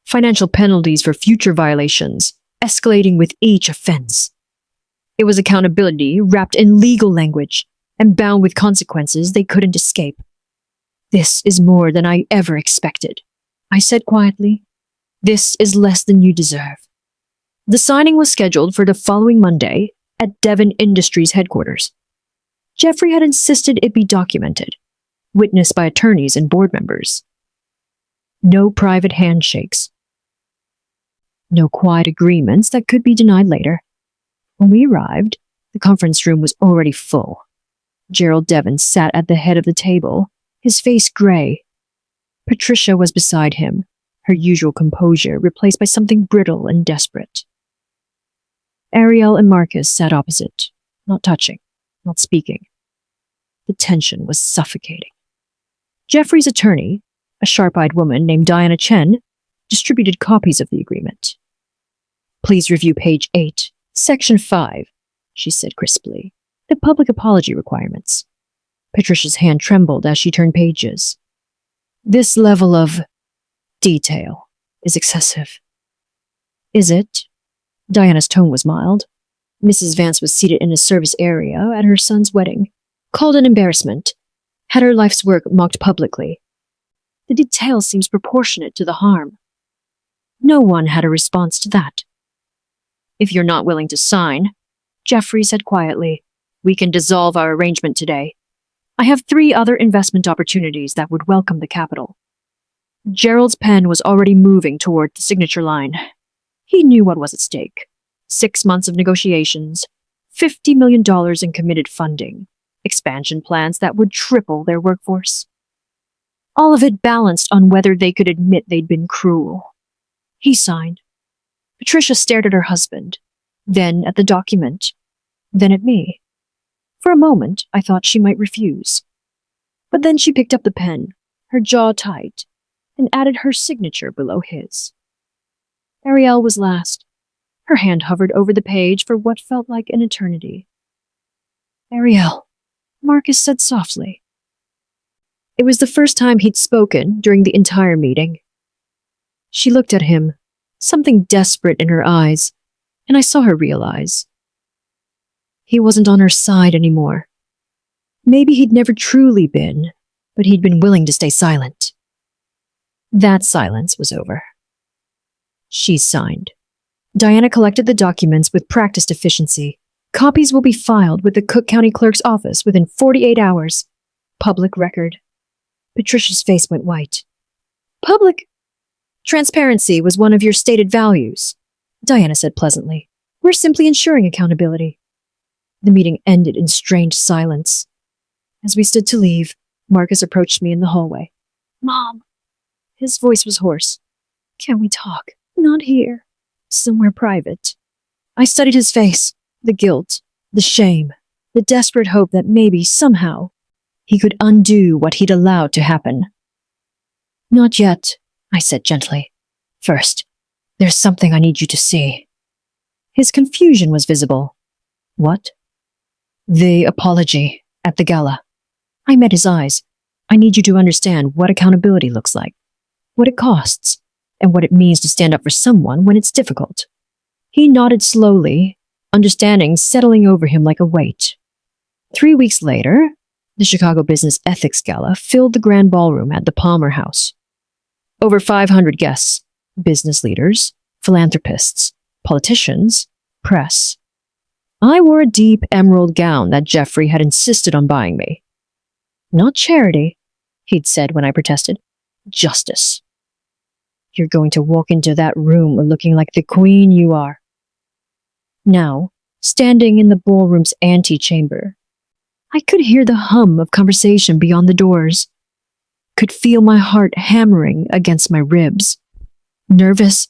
Financial penalties for future violations, escalating with each offense. It was accountability wrapped in legal language and bound with consequences they couldn't escape. This is more than I ever expected, I said quietly. This is less than you deserve. The signing was scheduled for the following Monday at Devon Industries headquarters. Jeffrey had insisted it be documented, witnessed by attorneys and board members. No private handshakes. No quiet agreements that could be denied later. When we arrived, the conference room was already full. Gerald Devon sat at the head of the table, his face gray. Patricia was beside him, her usual composure replaced by something brittle and desperate. Ariel and Marcus sat opposite, not touching, not speaking. The tension was suffocating. Jeffrey's attorney, a sharp-eyed woman named Diana Chen, distributed copies of the agreement. "Please review page 8, section 5, she said crisply. "The public apology requirements." Patricia's hand trembled as she turned pages. "This level of detail is excessive." "Is it?" Diana's tone was mild. Mrs. Vance was seated in a service area at her son's wedding, called an embarrassment, had her life's work mocked publicly. The detail seems proportionate to the harm. No one had a response to that. "If you're not willing to sign," Jeffrey said quietly, "we can dissolve our arrangement today. I have 3 other investment opportunities that would welcome the capital." Gerald's pen was already moving toward the signature line. He knew what was at stake. 6 months of negotiations, $50 million in committed funding, expansion plans that would triple their workforce. All of it balanced on whether they could admit they'd been cruel. He signed. Patricia stared at her husband, then at the document, then at me. For a moment, I thought she might refuse. But then she picked up the pen, her jaw tight, and added her signature below his. Ariel was last. Her hand hovered over the page for what felt like an eternity. "Ariel," Marcus said softly. It was the first time he'd spoken during the entire meeting. She looked at him, something desperate in her eyes, and I saw her realize. He wasn't on her side anymore. Maybe he'd never truly been, but he'd been willing to stay silent. That silence was over. She signed. Diana collected the documents with practiced efficiency. "Copies will be filed with the Cook County Clerk's office within 48 hours. Public record." Patricia's face went white. "Public transparency was one of your stated values," Diana said pleasantly. "We're simply ensuring accountability." The meeting ended in strained silence. As we stood to leave, Marcus approached me in the hallway. "Mom." His voice was hoarse. "Can we talk? Not here. Somewhere private." I studied his face, the guilt, the shame, the desperate hope that maybe, somehow, he could undo what he'd allowed to happen. "Not yet," I said gently. "First, there's something I need you to see." His confusion was visible. "What?" "The apology at the gala." I met his eyes. "I need you to understand what accountability looks like, what it costs, and what it means to stand up for someone when it's difficult." He nodded slowly, understanding settling over him like a weight. 3 weeks later, the Chicago Business Ethics Gala filled the grand ballroom at the Palmer House. Over 500 guests, business leaders, philanthropists, politicians, press. I wore a deep emerald gown that Jeffrey had insisted on buying me. "Not charity," he'd said when I protested. "Justice. You're going to walk into that room looking like the queen you are." Now, standing in the ballroom's antechamber, I could hear the hum of conversation beyond the doors, could feel my heart hammering against my ribs. "Nervous?"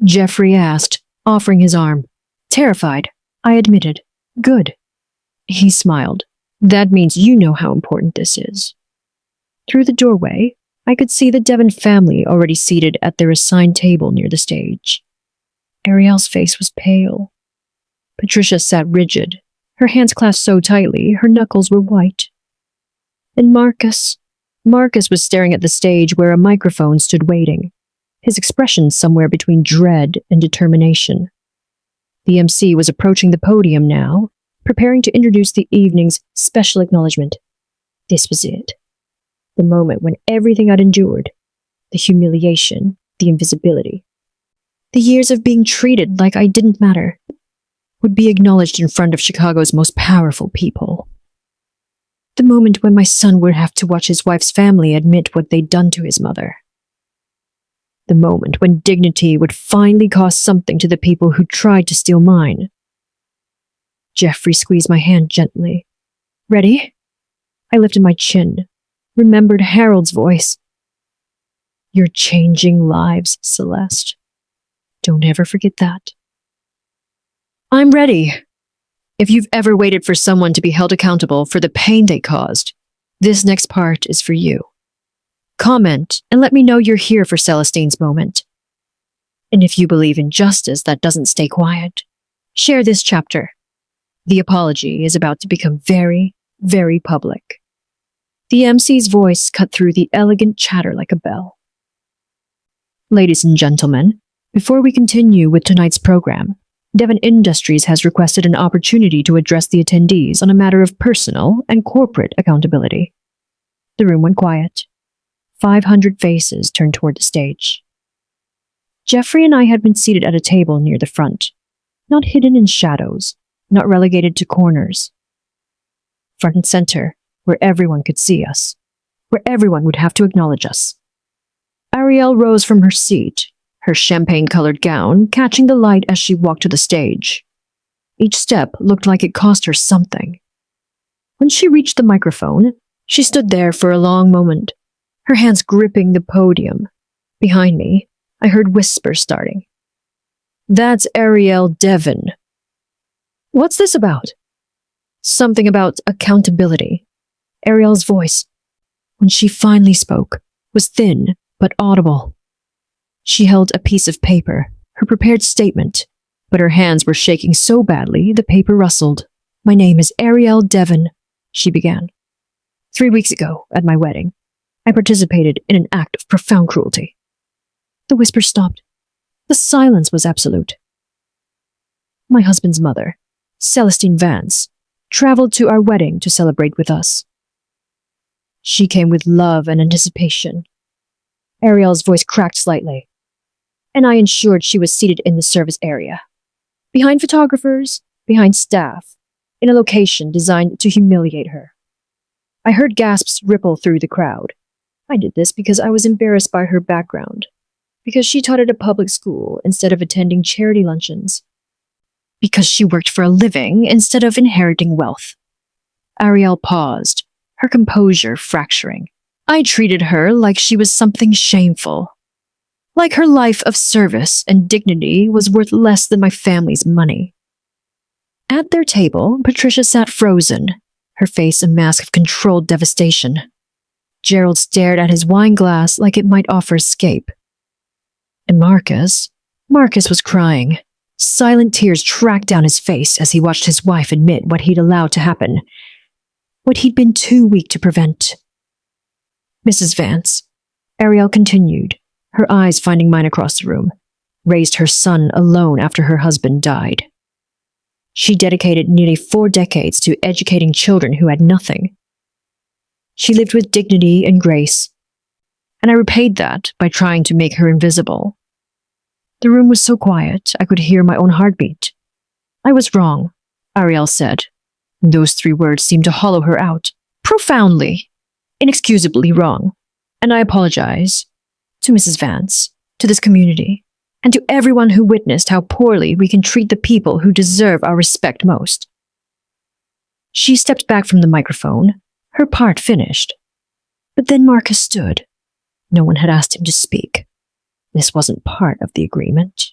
Jeffrey asked, offering his arm. "Terrified," I admitted. "Good." He smiled. "That means you know how important this is." Through the doorway, I could see the Devon family already seated at their assigned table near the stage. Ariel's face was pale. Patricia sat rigid, her hands clasped so tightly her knuckles were white. And Marcus was staring at the stage where a microphone stood waiting, his expression somewhere between dread and determination. The MC was approaching the podium now, preparing to introduce the evening's special acknowledgement. This was it. The moment when everything I'd endured, the humiliation, the invisibility, the years of being treated like I didn't matter, would be acknowledged in front of Chicago's most powerful people. The moment when my son would have to watch his wife's family admit what they'd done to his mother. The moment when dignity would finally cost something to the people who tried to steal mine. Jeffrey squeezed my hand gently. "Ready?" I lifted my chin, remembered Harold's voice. "You're changing lives, Celeste. Don't ever forget that." "I'm ready. If you've ever waited for someone to be held accountable for the pain they caused, this next part is for you." Comment and let me know you're here for Celestine's moment. And if you believe in justice that doesn't stay quiet, share this chapter. The apology is about to become very, very public. The MC's voice cut through the elegant chatter like a bell. Ladies and gentlemen, before we continue with tonight's program, Devon Industries has requested an opportunity to address the attendees on a matter of personal and corporate accountability. The room went quiet. 500 faces turned toward the stage. Jeffrey and I had been seated at a table near the front, not hidden in shadows, not relegated to corners. Front and center, where everyone could see us, where everyone would have to acknowledge us. Ariel rose from her seat, her champagne-colored gown catching the light as she walked to the stage. Each step looked like it cost her something. When she reached the microphone, she stood there for a long moment, her hands gripping the podium. Behind me, I heard whispers starting. That's Ariel Devon. What's this about? Something about accountability. Ariel's voice, when she finally spoke, was thin but audible. She held a piece of paper, her prepared statement, but her hands were shaking so badly the paper rustled. My name is Ariel Devon, she began. 3 weeks ago, at my wedding, I participated in an act of profound cruelty. The whisper stopped. The silence was absolute. My husband's mother, Celestine Vance, traveled to our wedding to celebrate with us. She came with love and anticipation. Ariel's voice cracked slightly, and I ensured she was seated in the service area, behind photographers, behind staff, in a location designed to humiliate her. I heard gasps ripple through the crowd. I did this because I was embarrassed by her background, because she taught at a public school instead of attending charity luncheons, because she worked for a living instead of inheriting wealth. Ariel paused, her composure fracturing. I treated her like she was something shameful, like her life of service and dignity was worth less than my family's money. At their table, Patricia sat frozen, her face a mask of controlled devastation. Gerald stared at his wine glass like it might offer escape. And Marcus was crying. Silent tears tracked down his face as he watched his wife admit what he'd allowed to happen, what he'd been too weak to prevent. Mrs. Vance, Ariel continued, her eyes finding mine across the room, raised her son alone after her husband died. She dedicated nearly 4 decades to educating children who had nothing. She lived with dignity and grace, and I repaid that by trying to make her invisible. The room was so quiet I could hear my own heartbeat. I was wrong, Ariel said. Those 3 words seemed to hollow her out, profoundly, inexcusably wrong, and I apologize to Mrs. Vance, to this community, and to everyone who witnessed how poorly we can treat the people who deserve our respect most. She stepped back from the microphone, her part finished. But then Marcus stood. No one had asked him to speak. This wasn't part of the agreement.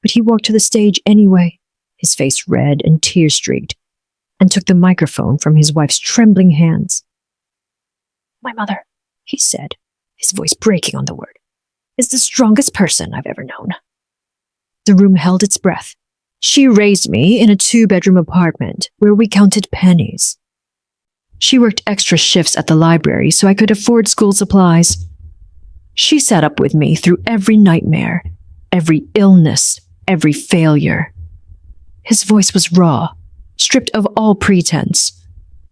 But he walked to the stage anyway, his face red and tear-streaked, and took the microphone from his wife's trembling hands. My mother, he said, his voice breaking on the word, is the strongest person I've ever known. The room held its breath. She raised me in a 2-bedroom apartment where we counted pennies. She worked extra shifts at the library so I could afford school supplies. She sat up with me through every nightmare, every illness, every failure. His voice was raw, stripped of all pretense.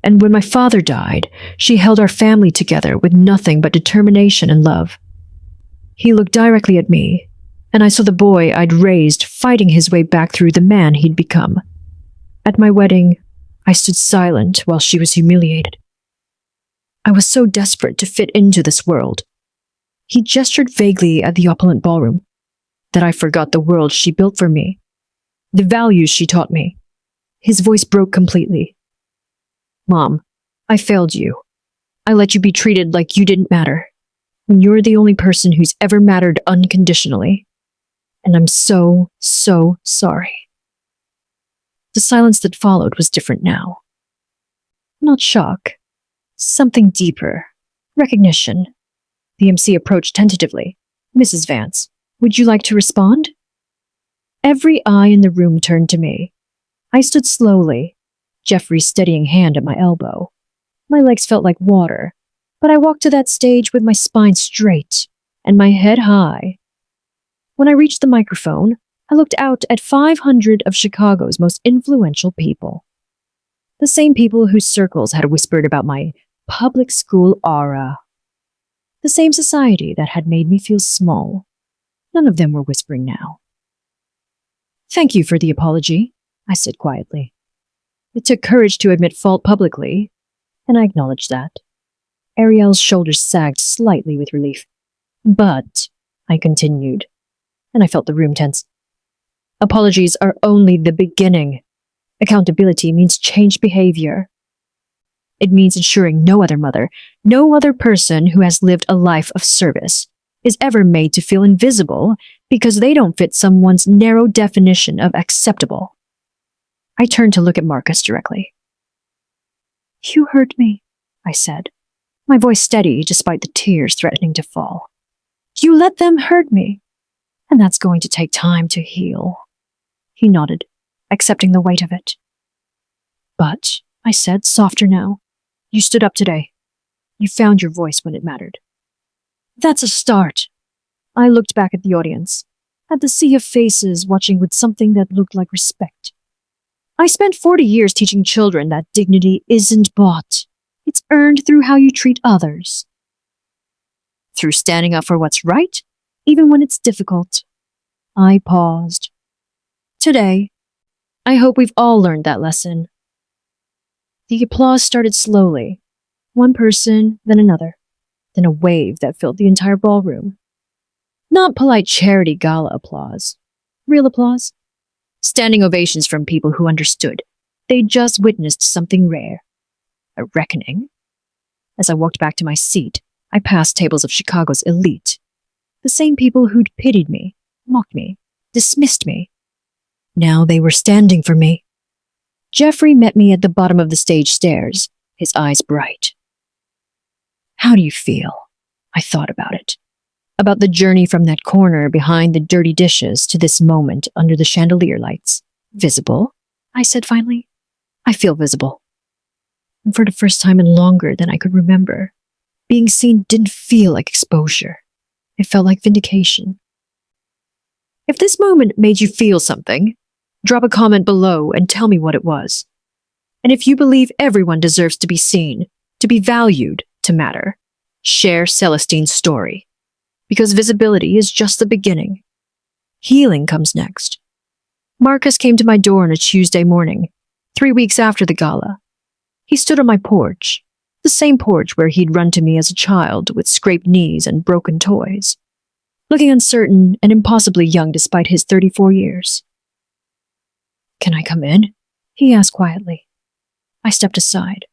And when my father died, she held our family together with nothing but determination and love. He looked directly at me, and I saw the boy I'd raised fighting his way back through the man he'd become. At my wedding, I stood silent while she was humiliated. I was so desperate to fit into this world. He gestured vaguely at the opulent ballroom, that I forgot the world she built for me, the values she taught me. His voice broke completely. Mom, I failed you. I let you be treated like you didn't matter, when you're the only person who's ever mattered unconditionally. And I'm so, so sorry. The silence that followed was different now. Not shock. Something deeper. Recognition. The MC approached tentatively. Mrs. Vance, would you like to respond? Every eye in the room turned to me. I stood slowly, Jeffrey's steadying hand at my elbow. My legs felt like water, but I walked to that stage with my spine straight and my head high. When I reached the microphone, I looked out at 500 of Chicago's most influential people. The same people whose circles had whispered about my public school aura. The same society that had made me feel small. None of them were whispering now. Thank you for the apology, I said quietly. It took courage to admit fault publicly, and I acknowledged that. Ariel's shoulders sagged slightly with relief. But, I continued, and I felt the room tense. Apologies are only the beginning. Accountability means changed behavior. It means ensuring no other mother, no other person who has lived a life of service, is ever made to feel invisible because they don't fit someone's narrow definition of acceptable. I turned to look at Marcus directly. You hurt me, I said, my voice steady despite the tears threatening to fall. You let them hurt me, and that's going to take time to heal. He nodded, accepting the weight of it. But, I said, softer now, you stood up today. You found your voice when it mattered. That's a start. I looked back at the audience, at the sea of faces watching with something that looked like respect. I spent 40 years teaching children that dignity isn't bought. It's earned through how you treat others. Through standing up for what's right, even when it's difficult. I paused. Today, I hope we've all learned that lesson. The applause started slowly, one person, then another, then a wave that filled the entire ballroom. Not polite charity gala applause. Real applause. Standing ovations from people who understood. They'd just witnessed something rare. A reckoning. As I walked back to my seat, I passed tables of Chicago's elite. The same people who'd pitied me, mocked me, dismissed me. Now they were standing for me. Jeffrey met me at the bottom of the stage stairs, his eyes bright. How do you feel? I thought about it. About the journey from that corner behind the dirty dishes to this moment under the chandelier lights. Visible? I said finally. I feel visible. And for the first time in longer than I could remember, being seen didn't feel like exposure. It felt like vindication. If this moment made you feel something, drop a comment below and tell me what it was. And if you believe everyone deserves to be seen, to be valued, to matter, share Celestine's story. Because visibility is just the beginning. Healing comes next. Marcus came to my door on a Tuesday morning, 3 weeks after the gala. He stood on my porch, the same porch where he'd run to me as a child with scraped knees and broken toys, looking uncertain and impossibly young despite his 34 years. Can I come in? He asked quietly. I stepped aside.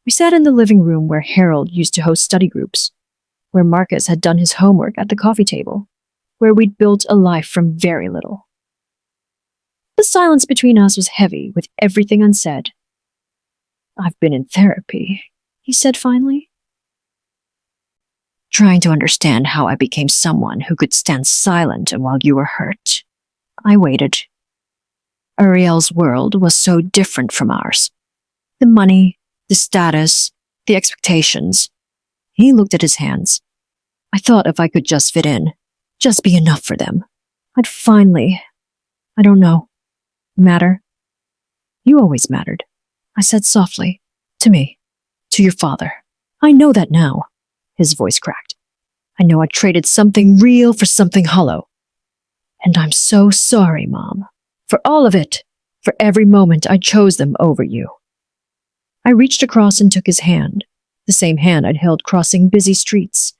We sat in the living room where Harold used to host study groups, where Marcus had done his homework at the coffee table, where we'd built a life from very little. The silence between us was heavy with everything unsaid. I've been in therapy, he said finally. Trying to understand how I became someone who could stand silent while you were hurt. I waited. Ariel's world was so different from ours. The money, the status, the expectations. He looked at his hands. I thought if I could just fit in, just be enough for them, I'd finally, I don't know, matter. You always mattered, I said softly, to me, to your father. I know that now. His voice cracked. I know I traded something real for something hollow. And I'm so sorry, Mom, for all of it, for every moment I chose them over you. I reached across and took his hand, the same hand I'd held crossing busy streets,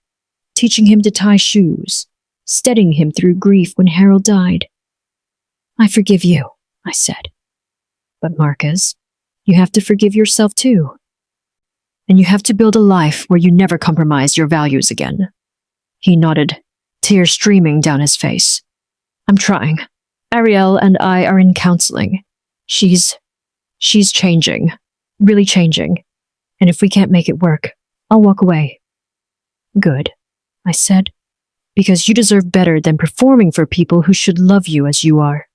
teaching him to tie shoes, steadying him through grief when Harold died. I forgive you, I said. But Marcus, you have to forgive yourself too. And you have to build a life where you never compromise your values again. He nodded, tears streaming down his face. I'm trying. Ariel and I are in counseling. She's changing, really changing. And if we can't make it work, I'll walk away. Good, I said, because you deserve better than performing for people who should love you as you are.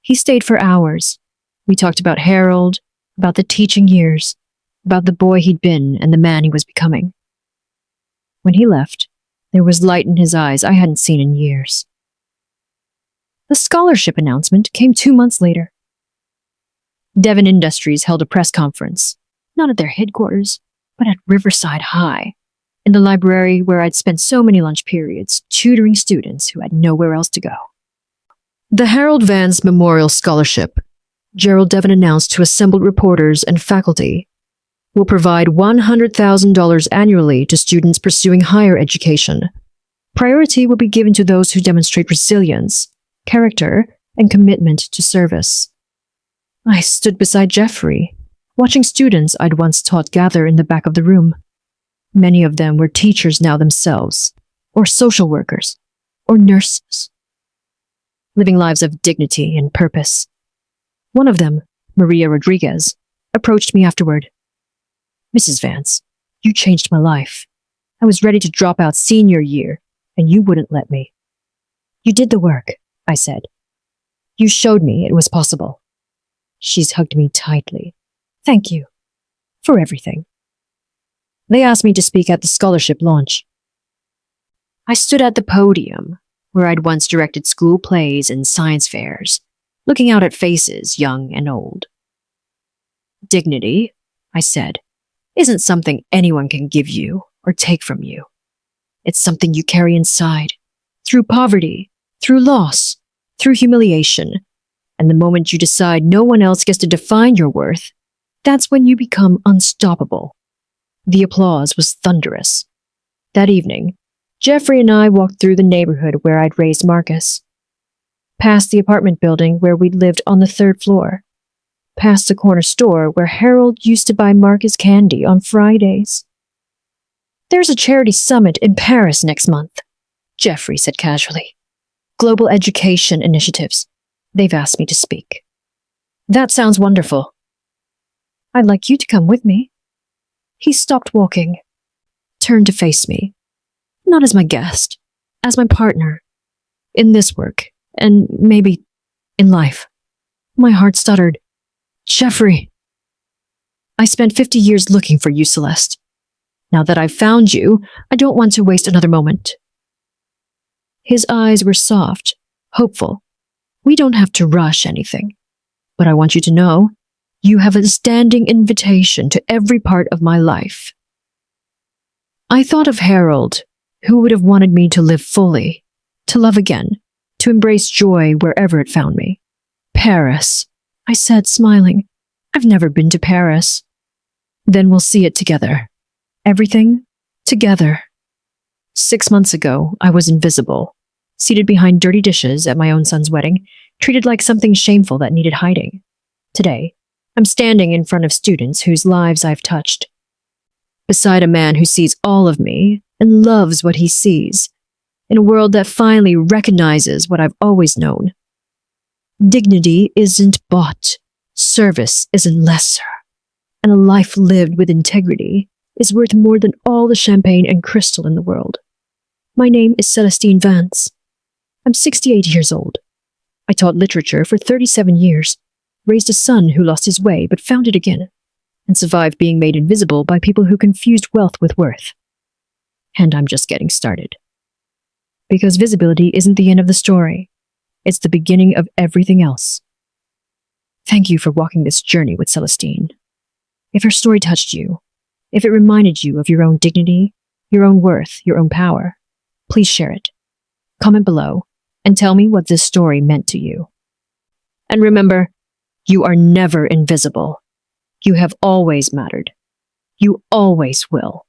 He stayed for hours. We talked about Harold, about the teaching years, about the boy he'd been and the man he was becoming. When he left, there was light in his eyes I hadn't seen in years. The scholarship announcement came 2 months later. Devon Industries held a press conference, not at their headquarters, but at Riverside High, in the library where I'd spent so many lunch periods tutoring students who had nowhere else to go. The Harold Vance Memorial Scholarship, Gerald Devon announced to assembled reporters and faculty, will provide $100,000 annually to students pursuing higher education. Priority will be given to those who demonstrate resilience, character, and commitment to service. I stood beside Jeffrey, watching students I'd once taught gather in the back of the room. Many of them were teachers now themselves, or social workers, or nurses, living lives of dignity and purpose. One of them, Maria Rodriguez, approached me afterward. "Mrs. Vance, you changed my life. I was ready to drop out senior year, and you wouldn't let me." "You did the work," I said. "You showed me it was possible." She's hugged me tightly. "Thank you. For everything." They asked me to speak at the scholarship launch. I stood at the podium, where I'd once directed school plays and science fairs, looking out at faces young and old. "Dignity," I said, "isn't something anyone can give you or take from you. It's something you carry inside, through poverty, through loss, through humiliation. And the moment you decide no one else gets to define your worth, that's when you become unstoppable." The applause was thunderous. That evening, Jeffrey and I walked through the neighborhood where I'd raised Marcus. Past the apartment building where we'd lived on the 3rd floor. Past the corner store where Harold used to buy Marcus candy on Fridays. "There's a charity summit in Paris next month," Jeffrey said casually. "Global education initiatives. They've asked me to speak." "That sounds wonderful." "I'd like you to come with me." He stopped walking, turned to face me. "Not as my guest, as my partner. In this work, and maybe in life." My heart stuttered. "Jeffrey." "I spent 50 years looking for you, Celeste. Now that I've found you, I don't want to waste another moment." His eyes were soft, hopeful. "We don't have to rush anything. But I want you to know, you have a standing invitation to every part of my life." I thought of Harold, who would have wanted me to live fully, to love again, to embrace joy wherever it found me. "Paris," I said, smiling. "I've never been to Paris." "Then we'll see it together. Everything together." 6 months ago, I was invisible, seated behind dirty dishes at my own son's wedding, treated like something shameful that needed hiding. Today, I'm standing in front of students whose lives I've touched, beside a man who sees all of me and loves what he sees, in a world that finally recognizes what I've always known. Dignity isn't bought, service isn't lesser, and a life lived with integrity is worth more than all the champagne and crystal in the world. My name is Celestine Vance. I'm 68 years old. I taught literature for 37 years, raised a son who lost his way but found it again, and survived being made invisible by people who confused wealth with worth. And I'm just getting started. Because visibility isn't the end of the story. It's the beginning of everything else. Thank you for walking this journey with Celestine. If her story touched you, if it reminded you of your own dignity, your own worth, your own power, please share it. Comment below and tell me what this story meant to you. And remember, you are never invisible. You have always mattered. You always will.